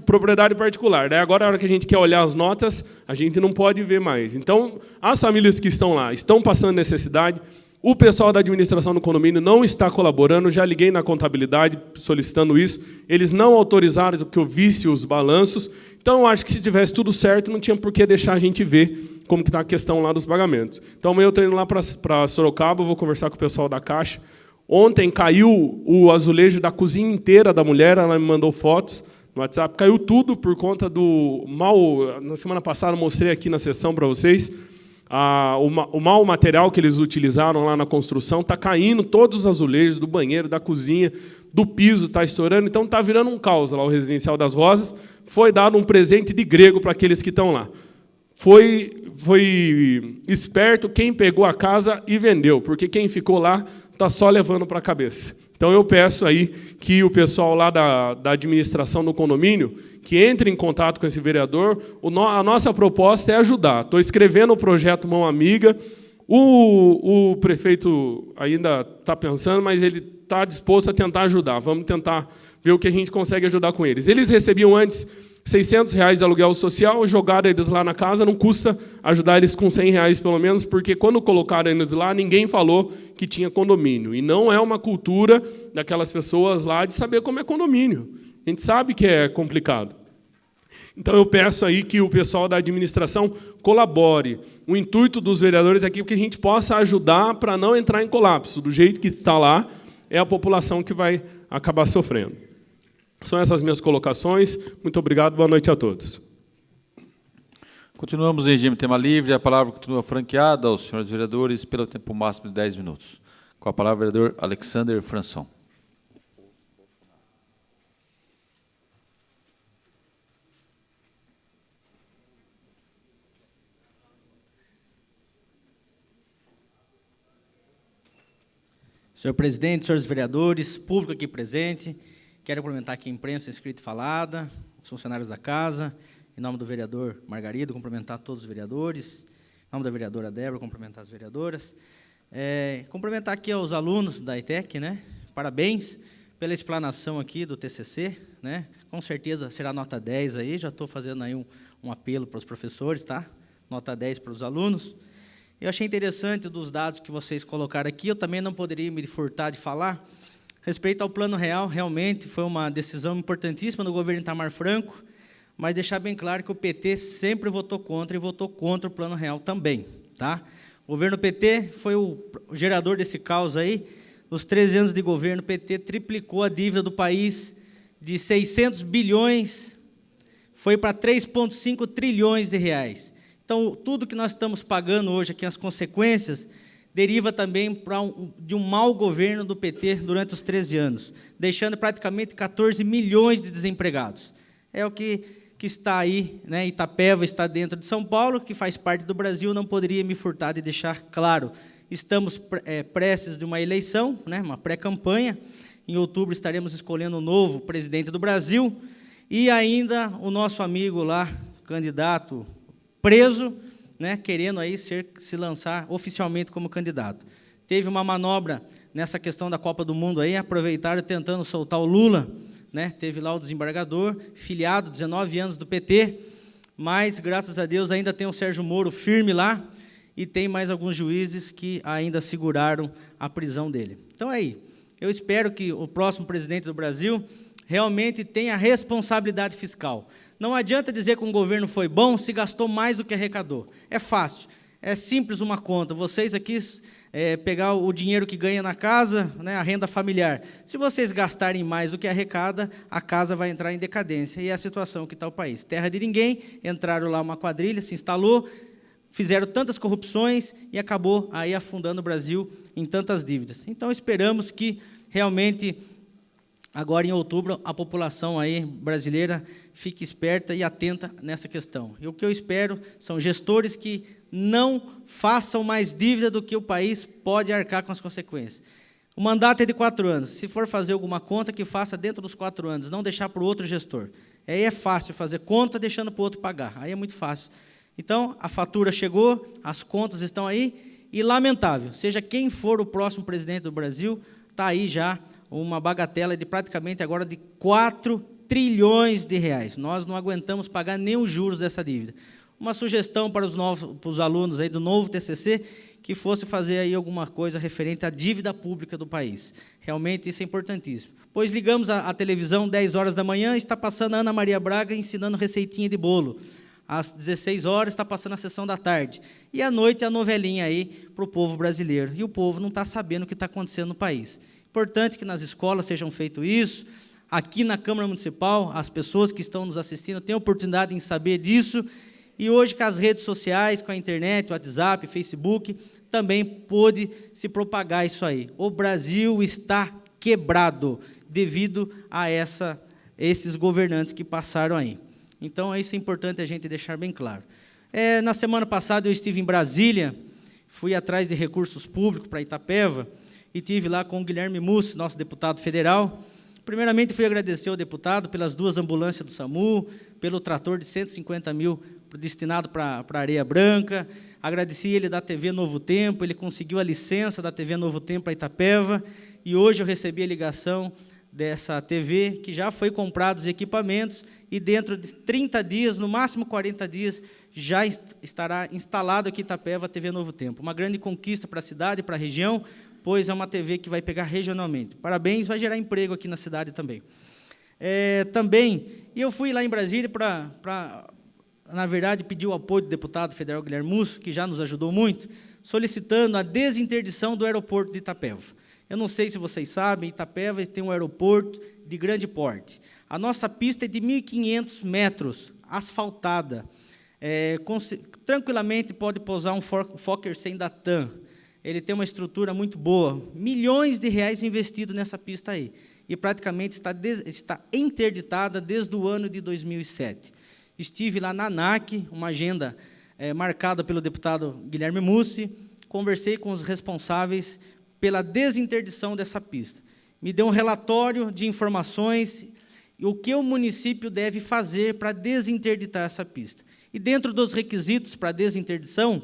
propriedade particular. Daí agora, a hora que a gente quer olhar as notas, a gente não pode ver mais. Então, as famílias que estão lá estão passando necessidade. O pessoal da administração do condomínio não está colaborando. Já liguei na contabilidade solicitando isso. Eles não autorizaram que eu visse os balanços. Então, eu acho que se tivesse tudo certo, não tinha por que deixar a gente ver como está a questão lá dos pagamentos. Então, amanhã eu estou indo lá para Sorocaba, vou conversar com o pessoal da Caixa. Ontem caiu o azulejo da cozinha inteira da mulher, ela me mandou fotos no WhatsApp. Caiu tudo por conta do mau... Na semana passada, eu mostrei aqui na sessão para vocês. O mau material que eles utilizaram lá na construção está caindo, todos os azulejos do banheiro, da cozinha, do piso, está estourando. Então, está virando um caos lá o Residencial das Rosas. Foi dado um presente de grego para aqueles que estão lá. Foi esperto quem pegou a casa e vendeu, porque quem ficou lá está só levando para a cabeça. Então, eu peço aí que o pessoal lá da administração do condomínio, que entre em contato com esse vereador. A nossa proposta é ajudar. Estou escrevendo o projeto Mão Amiga. O prefeito ainda está pensando, mas ele está disposto a tentar ajudar. Vamos tentar ver o que a gente consegue ajudar com eles. Eles recebiam antes R$600 de aluguel social, jogaram eles lá na casa, não custa ajudar eles com R$100 pelo menos, porque quando colocaram eles lá, ninguém falou que tinha condomínio. E não é uma cultura daquelas pessoas lá de saber como é condomínio. A gente sabe que é complicado. Então, eu peço aí que o pessoal da administração colabore. O intuito dos vereadores aqui é que a gente possa ajudar para não entrar em colapso. Do jeito que está lá, é a população que vai acabar sofrendo. São essas minhas colocações. Muito obrigado, boa noite a todos. Continuamos em regime tema livre. A palavra continua franqueada aos senhores vereadores pelo tempo máximo de 10 minutos. Com a palavra, o vereador Alexander Françon. Senhor presidente, senhores vereadores, público aqui presente, quero cumprimentar aqui a imprensa inscrita e falada, os funcionários da casa, em nome do vereador Margarido, cumprimentar todos os vereadores, em nome da vereadora Débora, cumprimentar as vereadoras, cumprimentar aqui aos alunos da ETEC, né? Parabéns pela explanação aqui do TCC, né? Com certeza será nota 10 aí, já estou fazendo aí um apelo para os professores, tá? Nota 10 para os alunos. Eu achei interessante dos dados que vocês colocaram aqui, eu também não poderia me furtar de falar. Respeito ao Plano Real, realmente foi uma decisão importantíssima do governo Itamar Franco, mas deixar bem claro que o PT sempre votou contra e votou contra o Plano Real também, tá? O governo PT foi o gerador desse caos aí. Nos 13 anos de governo, o PT triplicou a dívida do país de 600 bilhões, foi para 3,5 trilhões de reais. Então, tudo que nós estamos pagando hoje aqui, as consequências, deriva também de um mau governo do PT durante os 13 anos, deixando praticamente 14 milhões de desempregados. É o que está aí, né? Itapeva está dentro de São Paulo, que faz parte do Brasil, não poderia me furtar de deixar claro. Estamos prestes de uma eleição, né? Uma pré-campanha. Em outubro estaremos escolhendo um novo presidente do Brasil, e ainda o nosso amigo lá, candidato preso, né, querendo aí se lançar oficialmente como candidato. Teve uma manobra nessa questão da Copa do Mundo aí, aproveitaram tentando soltar o Lula, né, teve lá o desembargador, filiado, 19 anos do PT, mas, graças a Deus, ainda tem o Sérgio Moro firme lá, e tem mais alguns juízes que ainda seguraram a prisão dele. Então, aí, eu espero que o próximo presidente do Brasil realmente tenha responsabilidade fiscal. Não adianta dizer que um governo foi bom se gastou mais do que arrecadou. É fácil, é simples uma conta. Vocês aqui pegar o dinheiro que ganha na casa, né, a renda familiar. Se vocês gastarem mais do que arrecada, a casa vai entrar em decadência. E é a situação que está o país. Terra de ninguém, entraram lá uma quadrilha, se instalou, fizeram tantas corrupções e acabou aí afundando o Brasil em tantas dívidas. Então, esperamos que realmente, agora em outubro, a população aí brasileira fique esperta e atenta nessa questão. E o que eu espero são gestores que não façam mais dívida do que o país pode arcar com as consequências. O mandato é de 4 anos. Se for fazer alguma conta, que faça dentro dos 4 anos, não deixar para o outro gestor. Aí é fácil fazer conta deixando para o outro pagar. Aí é muito fácil. Então, a fatura chegou, as contas estão aí, e lamentável, seja quem for o próximo presidente do Brasil, está aí já uma bagatela de praticamente agora de 4 trilhões de reais. Nós não aguentamos pagar nem os juros dessa dívida. Uma sugestão para os alunos aí do novo TCC, que fosse fazer aí alguma coisa referente à dívida pública do país. Realmente isso é importantíssimo. Pois ligamos a televisão 10 horas da manhã, está passando a Ana Maria Braga ensinando receitinha de bolo. Às 16 horas está passando a sessão da tarde. E à noite a novelinha aí para o povo brasileiro. E o povo não está sabendo o que está acontecendo no país. Importante que nas escolas sejam feito isso. Aqui na Câmara Municipal, as pessoas que estão nos assistindo têm oportunidade em saber disso. E hoje, com as redes sociais, com a internet, o WhatsApp, Facebook, também pôde se propagar isso aí. O Brasil está quebrado devido a esses governantes que passaram aí. Então, isso é importante a gente deixar bem claro. Na semana passada, eu estive em Brasília, fui atrás de recursos públicos para Itapeva, e estive lá com o Guilherme Mussi, nosso deputado federal. Primeiramente, fui agradecer ao deputado pelas 2 ambulâncias do SAMU, pelo trator de 150 mil destinado para Areia Branca. Agradeci ele da TV Novo Tempo, ele conseguiu a licença da TV Novo Tempo para Itapeva, e hoje eu recebi a ligação dessa TV, que já foi comprado os equipamentos, e dentro de 30 dias, no máximo 40 dias, já estará instalado aqui em Itapeva a TV Novo Tempo. Uma grande conquista para a cidade, para a região, pois é uma TV que vai pegar regionalmente. Parabéns, vai gerar emprego aqui na cidade também. E eu fui lá em Brasília para, na verdade, pedir o apoio do deputado federal Guilherme Mussi, que já nos ajudou muito, solicitando a desinterdição do aeroporto de Itapeva. Eu não sei se vocês sabem, Itapeva tem um aeroporto de grande porte. A nossa pista é de 1.500 metros, asfaltada. Tranquilamente pode pousar um Fokker 100 da TAM. Ele tem uma estrutura muito boa. Milhões de reais investidos nessa pista aí. E praticamente está interditada desde o ano de 2007. Estive lá na ANAC, uma agenda marcada pelo deputado Guilherme Mussi, conversei com os responsáveis pela desinterdição dessa pista. Me deu um relatório de informações e o que o município deve fazer para desinterditar essa pista. E dentro dos requisitos para desinterdição,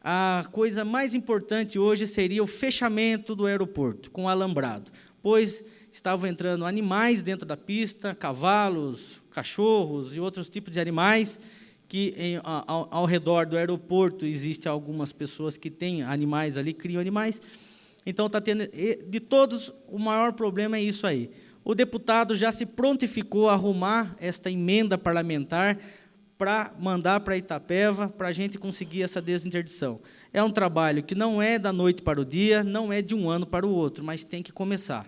a coisa mais importante hoje seria o fechamento do aeroporto com alambrado, pois estavam entrando animais dentro da pista, cavalos, cachorros e outros tipos de animais, que ao redor do aeroporto existem algumas pessoas que têm animais ali, criam animais. Então, está tendo, de todos, o maior problema é isso aí. O deputado já se prontificou a arrumar esta emenda parlamentar para mandar para Itapeva, para a gente conseguir essa desinterdição. É um trabalho que não é da noite para o dia, não é de um ano para o outro, mas tem que começar.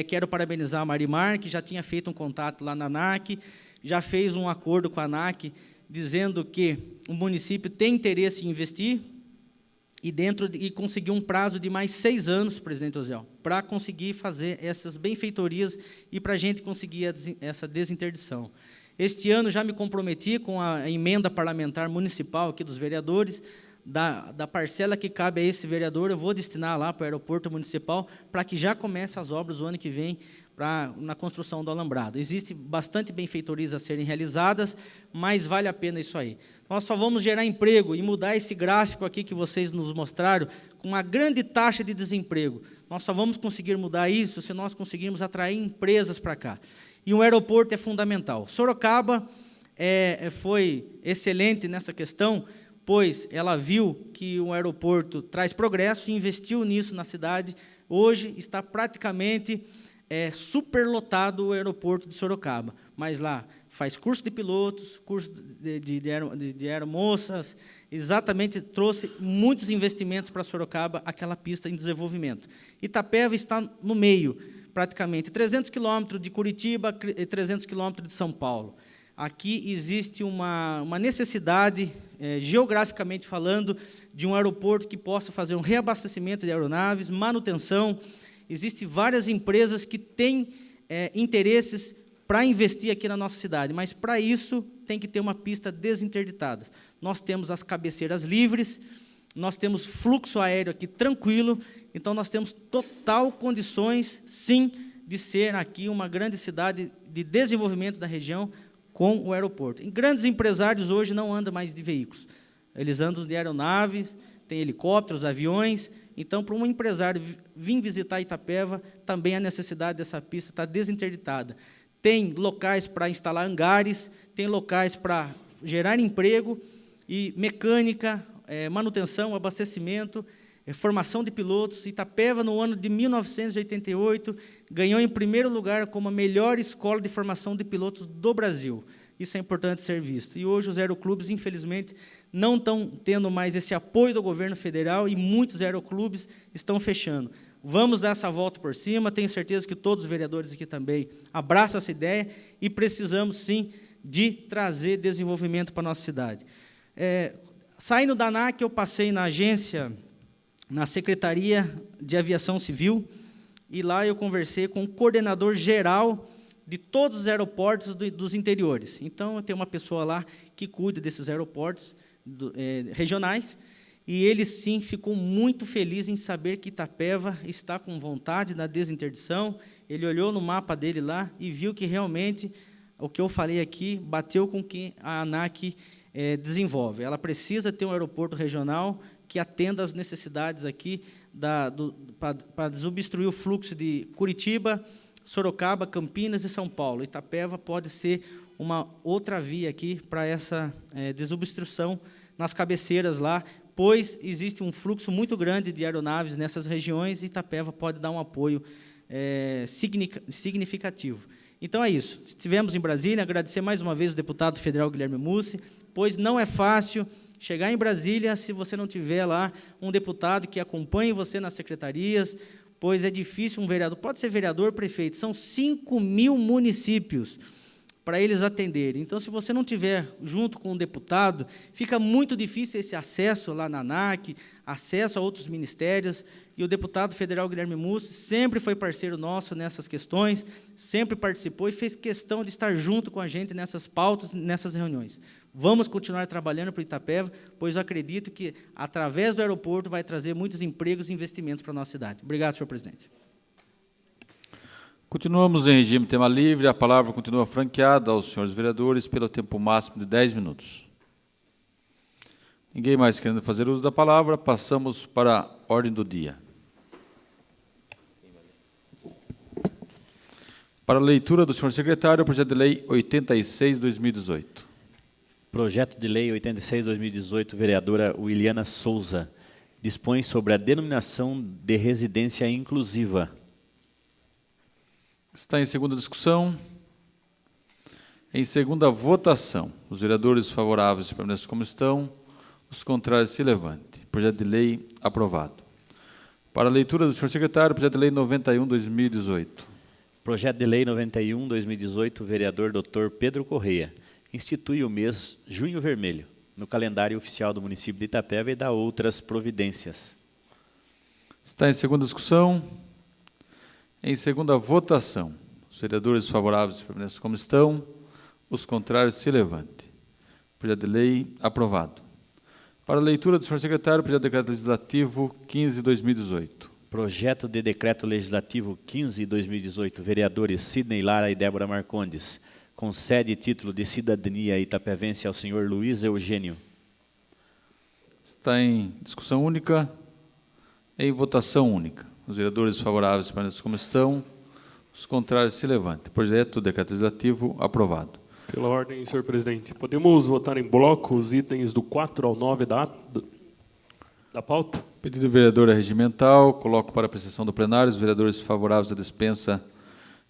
Quero parabenizar a Marimar, que já tinha feito um contato lá na ANAC, já fez um acordo com a ANAC, dizendo que o município tem interesse em investir, e conseguiu um prazo de mais 6 anos, presidente Osiel, para conseguir fazer essas benfeitorias e para a gente conseguir essa desinterdição. Este ano já me comprometi com a emenda parlamentar municipal aqui dos vereadores, da parcela que cabe a esse vereador, eu vou destinar lá para o aeroporto municipal, para que já comece as obras o ano que vem, na construção do alambrado. Existe bastante benfeitorias a serem realizadas, mas vale a pena isso aí. Nós só vamos gerar emprego e mudar esse gráfico aqui que vocês nos mostraram, com uma grande taxa de desemprego. Nós só vamos conseguir mudar isso se nós conseguirmos atrair empresas para cá. E um aeroporto é fundamental. Sorocaba foi excelente nessa questão, pois ela viu que o aeroporto traz progresso e investiu nisso na cidade. Hoje está praticamente superlotado o aeroporto de Sorocaba, mas lá faz curso de pilotos, curso de aeromoças, exatamente trouxe muitos investimentos para Sorocaba, aquela pista em desenvolvimento. Itapeva está no meio, praticamente, 300 quilômetros de Curitiba e 300 quilômetros de São Paulo. Aqui existe uma necessidade, geograficamente falando, de um aeroporto que possa fazer um reabastecimento de aeronaves, manutenção. Existem várias empresas que têm interesses para investir aqui na nossa cidade, mas, para isso, tem que ter uma pista desinterditada. Nós temos as cabeceiras livres, nós temos fluxo aéreo aqui tranquilo, então nós temos total condições, sim, de ser aqui uma grande cidade de desenvolvimento da região com o aeroporto. E grandes empresários hoje não andam mais de veículos, eles andam de aeronaves, tem helicópteros, aviões. Então, para um empresário vir visitar Itapeva, também a necessidade dessa pista está desinterditada. Tem locais para instalar hangares, tem locais para gerar emprego e mecânica, manutenção, abastecimento, formação de pilotos. Itapeva, no ano de 1988, ganhou em primeiro lugar como a melhor escola de formação de pilotos do Brasil. Isso é importante ser visto. E hoje os aeroclubes, infelizmente, não estão tendo mais esse apoio do governo federal e muitos aeroclubes estão fechando. Vamos dar essa volta por cima, tenho certeza que todos os vereadores aqui também abraçam essa ideia e precisamos, sim, de trazer desenvolvimento para a nossa cidade. Saindo da ANAC, eu passei na agência, na Secretaria de Aviação Civil, e lá eu conversei com o coordenador geral de todos os aeroportos dos interiores. Então, eu tenho uma pessoa lá que cuida desses aeroportos regionais, e ele, sim, ficou muito feliz em saber que Itapeva está com vontade na desinterdição. Ele olhou no mapa dele lá e viu que, realmente, o que eu falei aqui bateu com o que a ANAC desenvolve. Ela precisa ter um aeroporto regional que atenda às necessidades aqui, para desobstruir o fluxo de Curitiba, Sorocaba, Campinas e São Paulo. Itapeva pode ser uma outra via aqui para essa desobstrução nas cabeceiras lá, pois existe um fluxo muito grande de aeronaves nessas regiões e Itapeva pode dar um apoio significativo. Então, é isso. Estivemos em Brasília, agradecer mais uma vez o deputado federal Guilherme Mussi, pois não é fácil chegar em Brasília se você não tiver lá um deputado que acompanhe você nas secretarias, pois é difícil um vereador, pode ser vereador, prefeito, são 5.000 municípios, para eles atenderem. Então, se você não tiver junto com o deputado, fica muito difícil esse acesso lá na ANAC, acesso a outros ministérios, e o deputado federal Guilherme Mussi sempre foi parceiro nosso nessas questões, sempre participou e fez questão de estar junto com a gente nessas pautas, nessas reuniões. Vamos continuar trabalhando para o Itapeva, pois eu acredito que, através do aeroporto, vai trazer muitos empregos e investimentos para a nossa cidade. Obrigado, senhor presidente. Continuamos em regime tema livre. A palavra continua franqueada aos senhores vereadores pelo tempo máximo de 10 minutos. Ninguém mais querendo fazer uso da palavra, passamos para a ordem do dia. Para a leitura do senhor secretário, o projeto de lei 86/2018. Projeto de lei 86/2018, vereadora Wiliana Souza, dispõe sobre a denominação de residência inclusiva. Está em segunda discussão. Em segunda votação, os vereadores favoráveis permaneçam como estão, os contrários se levante. Projeto de lei aprovado. Para a leitura do senhor secretário, projeto de lei 91/2018. Projeto de lei 91/2018, vereador Dr. Pedro Correia, institui o mês Junho Vermelho no calendário oficial do município de Itapeva e dá outras providências. Está em segunda discussão. Em segunda votação, os vereadores favoráveis permaneçam como estão, os contrários se levante. Projeto de lei aprovado. Para a leitura do senhor secretário, projeto de decreto legislativo 15/2018. Projeto de decreto legislativo 15/2018, vereadores Sidney Lara e Débora Marcondes, concede título de cidadania itapevense ao senhor Luiz Eugênio. Está em discussão única, em votação única. Os vereadores favoráveis permaneçam como estão, os contrários se levantem. Projeto de decreto legislativo aprovado. Pela ordem, senhor presidente. Podemos votar em bloco os itens do 4 ao 9 da pauta? Pedido do vereador regimental, coloco para apreciação do plenário. Os vereadores favoráveis à dispensa,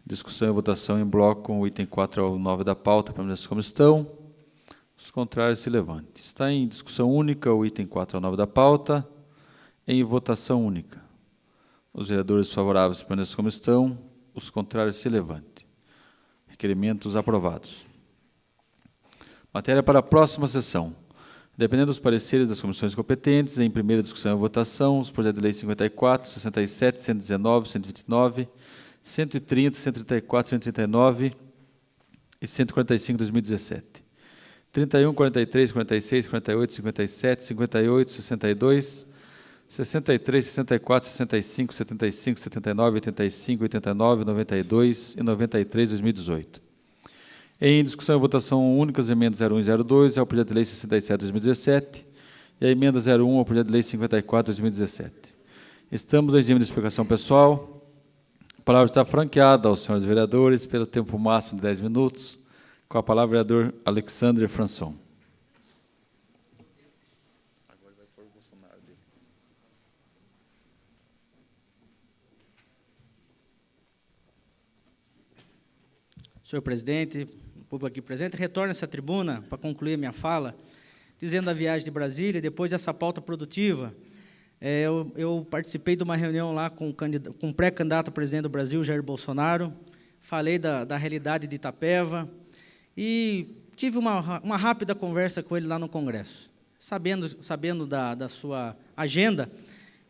discussão e votação em bloco com o item 4 ao 9 da pauta, permaneçam como estão. Os contrários se levantem. Está em discussão única o item 4 ao 9 da pauta, em votação única. Os vereadores favoráveis permaneçam como estão, os contrários se levantem. Requerimentos aprovados. Matéria para a próxima sessão. Dependendo dos pareceres das comissões competentes, em primeira discussão e votação, os projetos de lei 54, 67, 119, 129, 130, 134, 139 e 145 de 2017. 31, 43, 46, 48, 57, 58, 62, 63, 64, 65, 75, 79, 85, 89, 92 e 93 de 2018. Em discussão e votação únicas, emendas 01 e 02 ao projeto de lei 67 de 2017 e a emenda 01 ao projeto de lei 54 de 2017. Estamos em regime de explicação pessoal. A palavra está franqueada aos senhores vereadores pelo tempo máximo de 10 minutos. Com a palavra, o vereador Alexandre Françon. Senhor presidente, o público aqui presente, retorno a essa tribuna para concluir a minha fala, dizendo da viagem de Brasília, depois dessa pauta produtiva, eu participei de uma reunião lá com o pré-candidato a presidente do Brasil, Jair Bolsonaro, falei da realidade de Itapeva e tive uma rápida conversa com ele lá no Congresso. Sabendo da sua agenda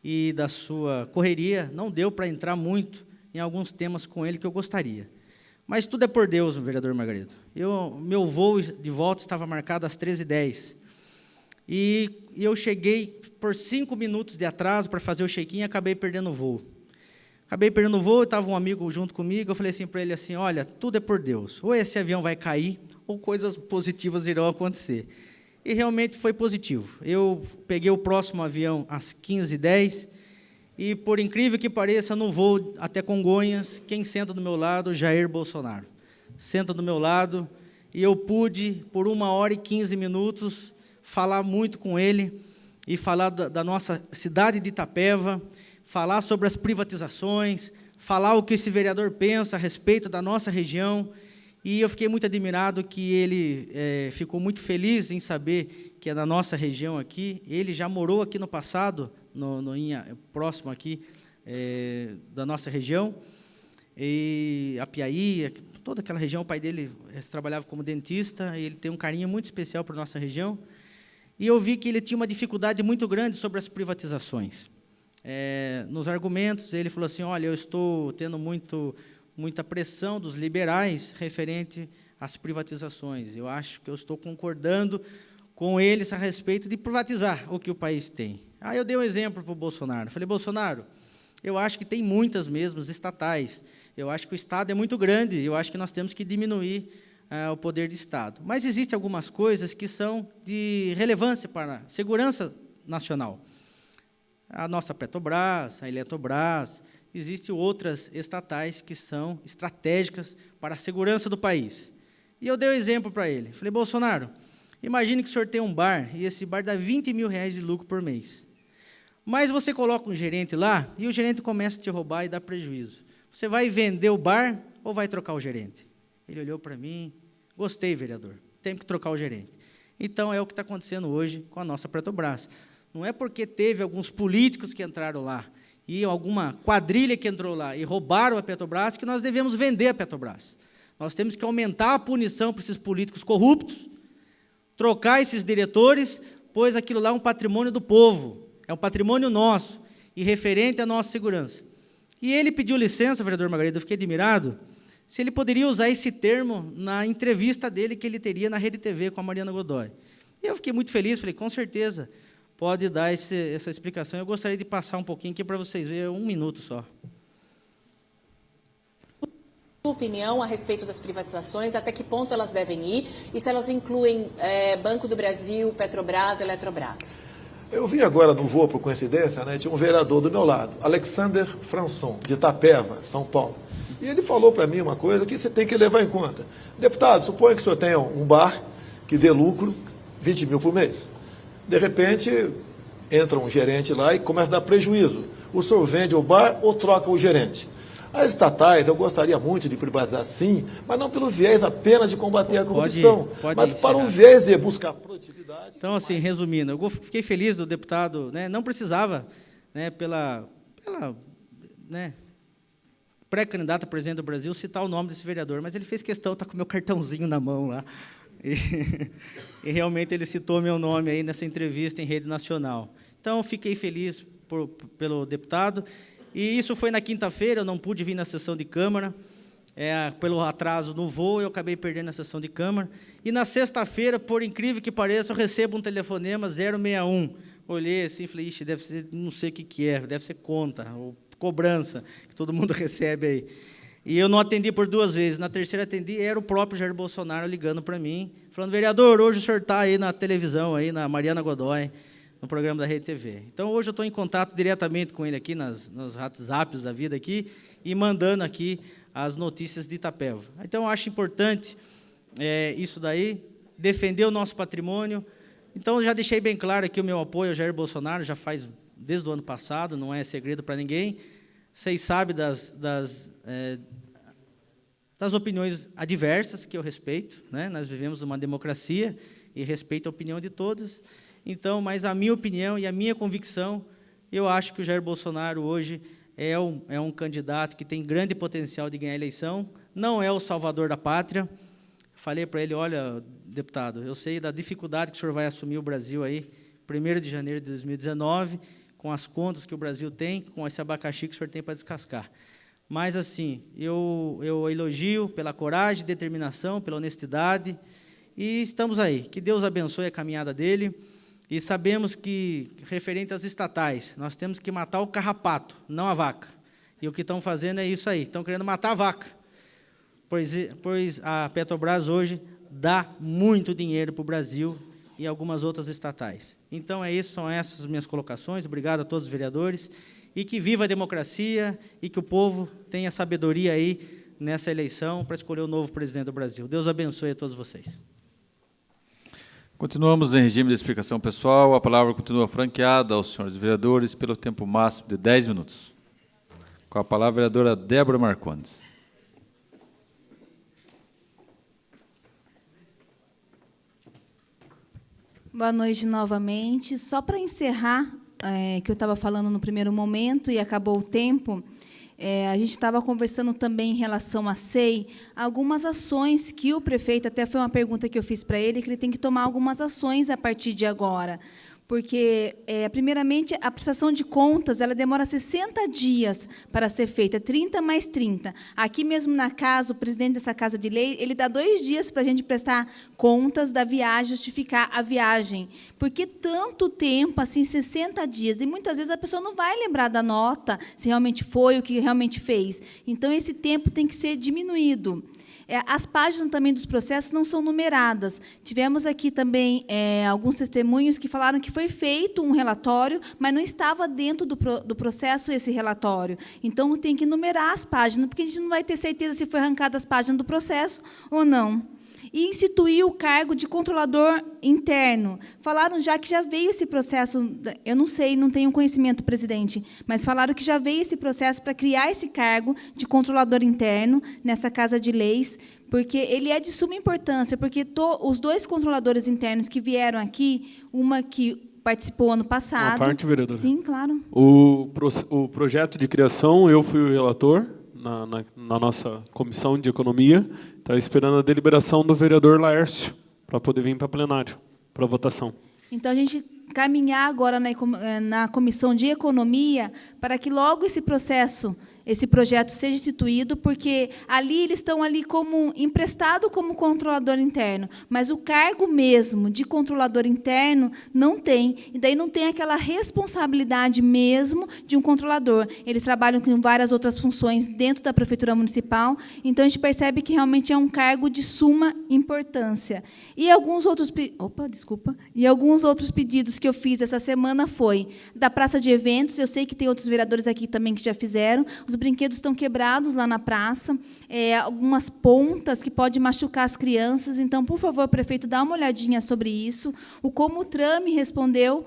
e da sua correria, não deu para entrar muito em alguns temas com ele que eu gostaria. Mas tudo é por Deus, vereador Margarido. Meu voo de volta estava marcado às 13h10. E eu cheguei por 5 minutos de atraso para fazer o check-in e acabei perdendo o voo. Estava um amigo junto comigo, eu falei assim para ele assim, olha, tudo é por Deus. Ou esse avião vai cair, ou coisas positivas irão acontecer. E realmente foi positivo. Eu peguei o próximo avião às 15h10, e, por incrível que pareça, no voo até Congonhas, quem senta do meu lado? Jair Bolsonaro. Senta do meu lado, e eu pude, por 1h e 15 minutos, falar muito com ele, e falar da nossa cidade de Itapeva, falar sobre as privatizações, falar o que esse vereador pensa a respeito da nossa região, e eu fiquei muito admirado que ele ficou muito feliz em saber que é da nossa região aqui. Ele já morou aqui no passado, próximo aqui da nossa região, e Apiaí, toda aquela região. O pai dele trabalhava como dentista, e ele tem um carinho muito especial por nossa região. E eu vi que ele tinha uma dificuldade muito grande sobre as privatizações. Nos argumentos, ele falou assim, olha, eu estou tendo muita pressão dos liberais referente às privatizações. Eu acho que eu estou concordando com eles a respeito de privatizar o que o país tem. Aí eu dei um exemplo para o Bolsonaro. Falei, Bolsonaro, eu acho que tem muitas mesmo estatais. Eu acho que o Estado é muito grande, eu acho que nós temos que diminuir o poder do Estado. Mas existem algumas coisas que são de relevância para a segurança nacional. A nossa Petrobras, a Eletrobras, existem outras estatais que são estratégicas para a segurança do país. E eu dei um exemplo para ele. Falei, Bolsonaro, imagine que o senhor tem um bar, e esse bar dá 20 mil reais de lucro por mês. Mas você coloca um gerente lá, e o gerente começa a te roubar e dar prejuízo. Você vai vender o bar ou vai trocar o gerente? Ele olhou para mim, gostei, vereador, tem que trocar o gerente. Então, é o que está acontecendo hoje com a nossa Petrobras. Não é porque teve alguns políticos que entraram lá, e alguma quadrilha que entrou lá e roubaram a Petrobras, que nós devemos vender a Petrobras. Nós temos que aumentar a punição para esses políticos corruptos, trocar esses diretores, pois aquilo lá é um patrimônio do povo, é um patrimônio nosso, e referente à nossa segurança. E ele pediu licença, vereador Margarido, eu fiquei admirado, se ele poderia usar esse termo na entrevista dele que ele teria na Rede TV com a Mariana Godoy. E eu fiquei muito feliz, falei, com certeza, pode dar essa explicação. Eu gostaria de passar um pouquinho aqui para vocês verem, 1 minuto só. Sua opinião a respeito das privatizações, até que ponto elas devem ir, e se elas incluem Banco do Brasil, Petrobras, Eletrobras? Eu vi agora no voo, por coincidência, né, tinha um vereador do meu lado, Alexander Françon, de Itapeva, São Paulo. E ele falou para mim uma coisa que você tem que levar em conta. Deputado, suponha que o senhor tenha um bar que dê lucro 20 mil por mês. De repente, entra um gerente lá e começa a dar prejuízo. O senhor vende o bar ou troca o gerente? As estatais, eu gostaria muito de privatizar sim, mas não pelo viés apenas de combater a corrupção, mas para o viés de buscar produtividade. Então, assim, resumindo, eu fiquei feliz do deputado, né, não precisava, né, pela pré-candidata a presidente do Brasil, citar o nome desse vereador, mas ele fez questão, está com o meu cartãozinho na mão lá, e realmente ele citou meu nome aí nessa entrevista em rede nacional. Então, fiquei feliz pelo deputado. E isso foi na quinta-feira, eu não pude vir na sessão de Câmara, pelo atraso no voo, eu acabei perdendo a sessão de Câmara. E na sexta-feira, por incrível que pareça, eu recebo um telefonema 061. Olhei assim e falei, ixi, deve ser, não sei o que é, deve ser conta, ou cobrança, que todo mundo recebe aí. E eu não atendi por 2 vezes. Na terceira atendi, era o próprio Jair Bolsonaro ligando para mim, falando, vereador, hoje o senhor está aí na televisão, aí na Mariana Godoy, no programa da Rede TV. Então, hoje eu estou em contato diretamente com ele aqui, nos WhatsApps da vida aqui, e mandando aqui as notícias de Itapeva. Então, eu acho importante isso daí, defender o nosso patrimônio. Então, eu já deixei bem claro aqui o meu apoio ao Jair Bolsonaro, já faz desde o ano passado, não é segredo para ninguém. Vocês sabem das opiniões adversas que eu respeito, né? Nós vivemos numa democracia e respeito a opinião de todos. Então, mas a minha opinião e a minha convicção, eu acho que o Jair Bolsonaro hoje é um candidato que tem grande potencial de ganhar a eleição, não é o salvador da pátria. Falei para ele, olha, deputado, eu sei da dificuldade que o senhor vai assumir o Brasil aí, 1º de janeiro de 2019, com as contas que o Brasil tem, com esse abacaxi que o senhor tem para descascar. Mas, assim, eu elogio pela coragem, determinação, pela honestidade, e estamos aí. Que Deus abençoe a caminhada dele. E sabemos que, referente às estatais, nós temos que matar o carrapato, não a vaca. E o que estão fazendo é isso aí, estão querendo matar a vaca. Pois a Petrobras hoje dá muito dinheiro para o Brasil e algumas outras estatais. Então, é isso, são essas as minhas colocações. Obrigado a todos os vereadores. E que viva a democracia e que o povo tenha sabedoria aí nessa eleição para escolher o novo presidente do Brasil. Deus abençoe a todos vocês. Continuamos em regime de explicação pessoal. A palavra continua franqueada aos senhores vereadores pelo tempo máximo de 10 minutos. Com a palavra, a vereadora Débora Marcondes. Boa noite novamente. Só para encerrar, que eu estava falando no primeiro momento e acabou o tempo, a gente estava conversando também em relação à SEI, algumas ações que o prefeito, até foi uma pergunta que eu fiz para ele, que ele tem que tomar algumas ações a partir de agora. Porque, primeiramente, a prestação de contas ela demora 60 dias para ser feita, 30 mais 30. Aqui mesmo na casa, o presidente dessa Casa de Lei, ele dá 2 dias para a gente prestar contas da viagem, justificar a viagem. Por que tanto tempo, assim, 60 dias? E, muitas vezes, a pessoa não vai lembrar da nota, se realmente foi, o que realmente fez. Então, esse tempo tem que ser diminuído. As páginas também dos processos não são numeradas. Tivemos aqui também alguns testemunhos que falaram que foi feito um relatório, mas não estava dentro do processo esse relatório. Então, tem que numerar as páginas, porque a gente não vai ter certeza se foi arrancada as páginas do processo ou não. E instituir o cargo de controlador interno. Falaram já que já veio esse processo, eu não sei, não tenho conhecimento, presidente, mas falaram que já veio esse processo para criar esse cargo de controlador interno nessa Casa de Leis, porque ele é de suma importância, porque os 2 controladores internos que vieram aqui, uma que participou ano passado... Uma parte, vereadora. Sim, claro. O projeto de criação, eu fui o relator na nossa comissão de economia. Está esperando a deliberação do vereador Laércio para poder vir para plenário, para votação. Então, a gente caminhar agora na Comissão de Economia para que logo esse projeto seja instituído, porque ali eles estão ali como emprestado como controlador interno, mas o cargo mesmo de controlador interno não tem, e daí não tem aquela responsabilidade mesmo de um controlador. Eles trabalham com várias outras funções dentro da Prefeitura Municipal, então a gente percebe que realmente é um cargo de suma importância. E alguns outros pedidos que eu fiz essa semana foi da praça de eventos, eu sei que tem outros vereadores aqui também que já fizeram, os brinquedos estão quebrados lá na praça, algumas pontas que podem machucar as crianças. Então, por favor, prefeito, dá uma olhadinha sobre isso. O Comutran me respondeu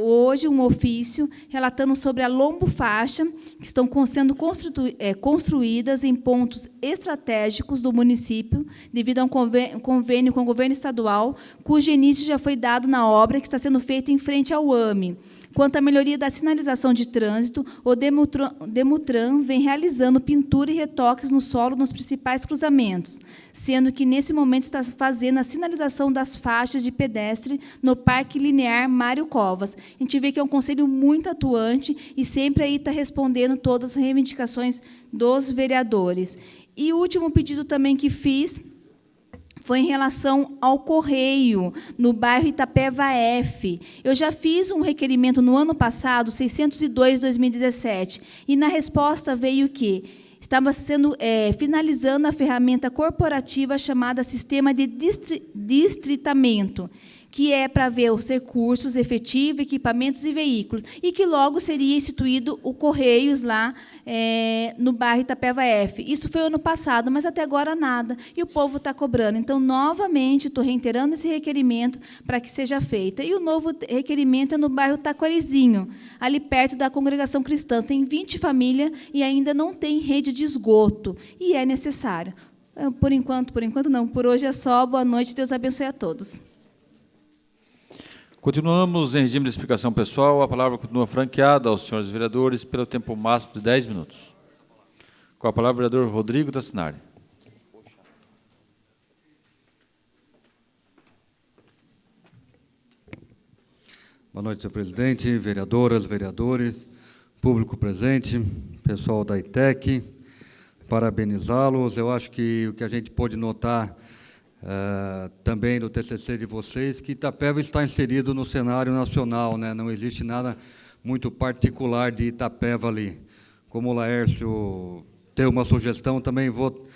hoje um ofício relatando sobre a lombo-faixa, que estão sendo construídas em pontos estratégicos do município, devido a um convênio com o governo estadual, cujo início já foi dado na obra que está sendo feita em frente ao AME. Quanto à melhoria da sinalização de trânsito, o Demutran vem realizando pintura e retoques no solo nos principais cruzamentos, sendo que, nesse momento, está fazendo a sinalização das faixas de pedestre no Parque Linear Mário Covas. A gente vê que é um conselho muito atuante e sempre aí está respondendo todas as reivindicações dos vereadores. E o último pedido também que fiz foi em relação ao correio, no bairro Itapeva F. Eu já fiz um requerimento no ano passado, 602/2017, e na resposta veio que estava sendo finalizando a ferramenta corporativa chamada Sistema de Distritamento, que é para ver os recursos efetivos, equipamentos e veículos, e que logo seria instituído o Correios lá no bairro Itapeva F. Isso foi ano passado, mas até agora nada, e o povo está cobrando. Então, novamente, estou reiterando esse requerimento para que seja feita. E o novo requerimento é no bairro Taquarizinho, ali perto da Congregação Cristã. Tem 20 famílias e ainda não tem rede de esgoto, e é necessário. Por enquanto não, por hoje é só. Boa noite, Deus abençoe a todos. Continuamos em regime de explicação pessoal. A palavra continua franqueada aos senhores vereadores pelo tempo máximo de 10 minutos. Com a palavra, o vereador Rodrigo Tassinari. Boa noite, senhor presidente, vereadoras, vereadores, público presente, pessoal da ITEC, parabenizá-los. Eu acho que o que a gente pôde notar também no TCC de vocês, que Itapeva está inserido no cenário nacional, né? Não existe nada muito particular de Itapeva ali. Como o Laércio tem uma sugestão, também vou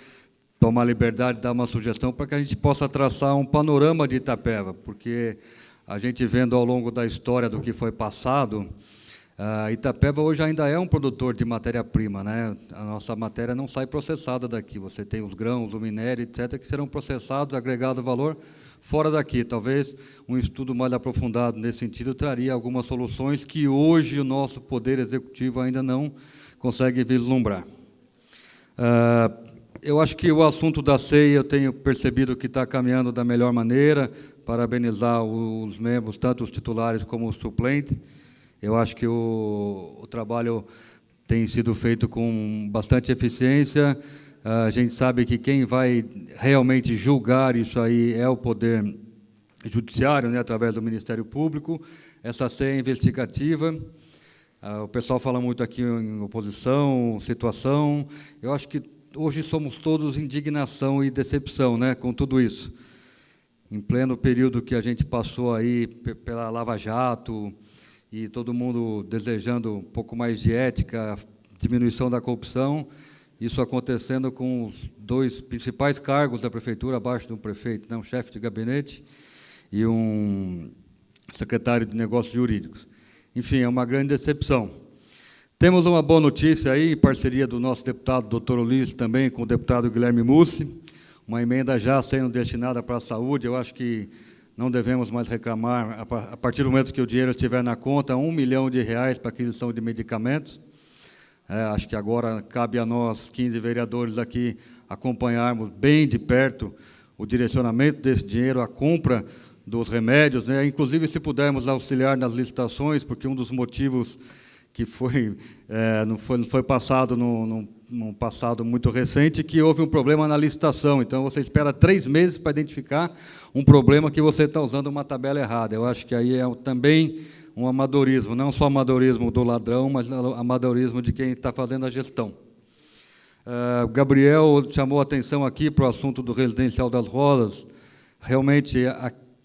tomar a liberdade de dar uma sugestão para que a gente possa traçar um panorama de Itapeva, porque a gente vendo ao longo da história do que foi passado, Itapeva hoje ainda é um produtor de matéria-prima, né? A nossa matéria não sai processada daqui. Você tem os grãos, o minério, etc., que serão processados, agregado valor, fora daqui. Talvez um estudo mais aprofundado nesse sentido traria algumas soluções que hoje o nosso Poder Executivo ainda não consegue vislumbrar. Eu acho que o assunto da SEI eu tenho percebido que está caminhando da melhor maneira, parabenizar os membros, tanto os titulares como os suplentes. Eu acho que o trabalho tem sido feito com bastante eficiência. A gente sabe que quem vai realmente julgar isso aí é o Poder Judiciário, né, através do Ministério Público. Essa ceia investigativa, o pessoal fala muito aqui em oposição, situação. Eu acho que hoje somos todos indignação e decepção, né, com tudo isso. Em pleno período que a gente passou aí pela Lava Jato, e todo mundo desejando um pouco mais de ética, diminuição da corrupção, isso acontecendo com os 2 principais cargos da prefeitura, abaixo do prefeito, né, um chefe de gabinete e um secretário de Negócios Jurídicos. Enfim, é uma grande decepção. Temos uma boa notícia aí, em parceria do nosso deputado doutor Ulisses, também com o deputado Guilherme Mussi, uma emenda já sendo destinada para a saúde. Eu acho que não devemos mais reclamar, a partir do momento que o dinheiro estiver na conta, R$1 milhão para aquisição de medicamentos. Acho que agora cabe a nós, 15 vereadores aqui, acompanharmos bem de perto o direcionamento desse dinheiro, a compra dos remédios, né? Inclusive, se pudermos auxiliar nas licitações, porque um dos motivos que não foi passado num passado muito recente, que houve um problema na licitação. Então, você espera 3 meses para identificar um problema que você está usando uma tabela errada. Eu acho que aí é também um amadorismo, não só amadorismo do ladrão, mas amadorismo de quem está fazendo a gestão. O Gabriel chamou a atenção aqui para o assunto do Residencial das Rosas. Realmente,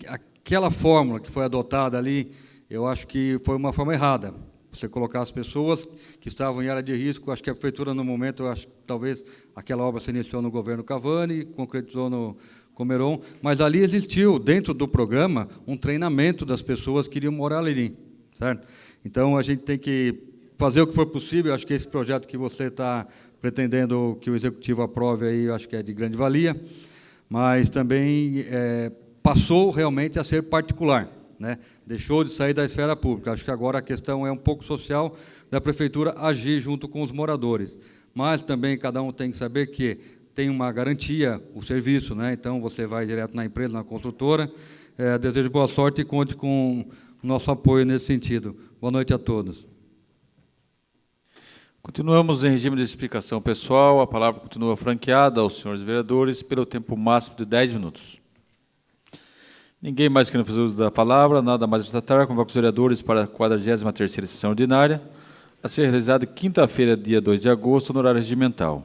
aquela fórmula que foi adotada ali, eu acho que foi uma forma errada. Você colocar as pessoas que estavam em área de risco. Acho que a prefeitura, no momento, acho que talvez aquela obra se iniciou no governo Cavani, concretizou no Comeron, mas ali existiu, dentro do programa, um treinamento das pessoas que iriam morar ali, certo? Então, a gente tem que fazer o que for possível. Acho que esse projeto que você está pretendendo que o Executivo aprove, aí, acho que é de grande valia, mas também passou realmente a ser particular, né? Deixou de sair da esfera pública. Acho que agora a questão é um pouco social, da prefeitura agir junto com os moradores. Mas também cada um tem que saber que tem uma garantia, o serviço, né? Então, você vai direto na empresa, na construtora. Desejo boa sorte e conte com o nosso apoio nesse sentido. Boa noite a todos. Continuamos em regime de explicação pessoal. A palavra continua franqueada aos senhores vereadores pelo tempo máximo de 10 minutos. Ninguém mais querendo fazer uso da palavra, nada mais tratar. Convoco os vereadores para a 43ª sessão ordinária, a ser realizada quinta-feira, dia 2 de agosto, no horário regimental.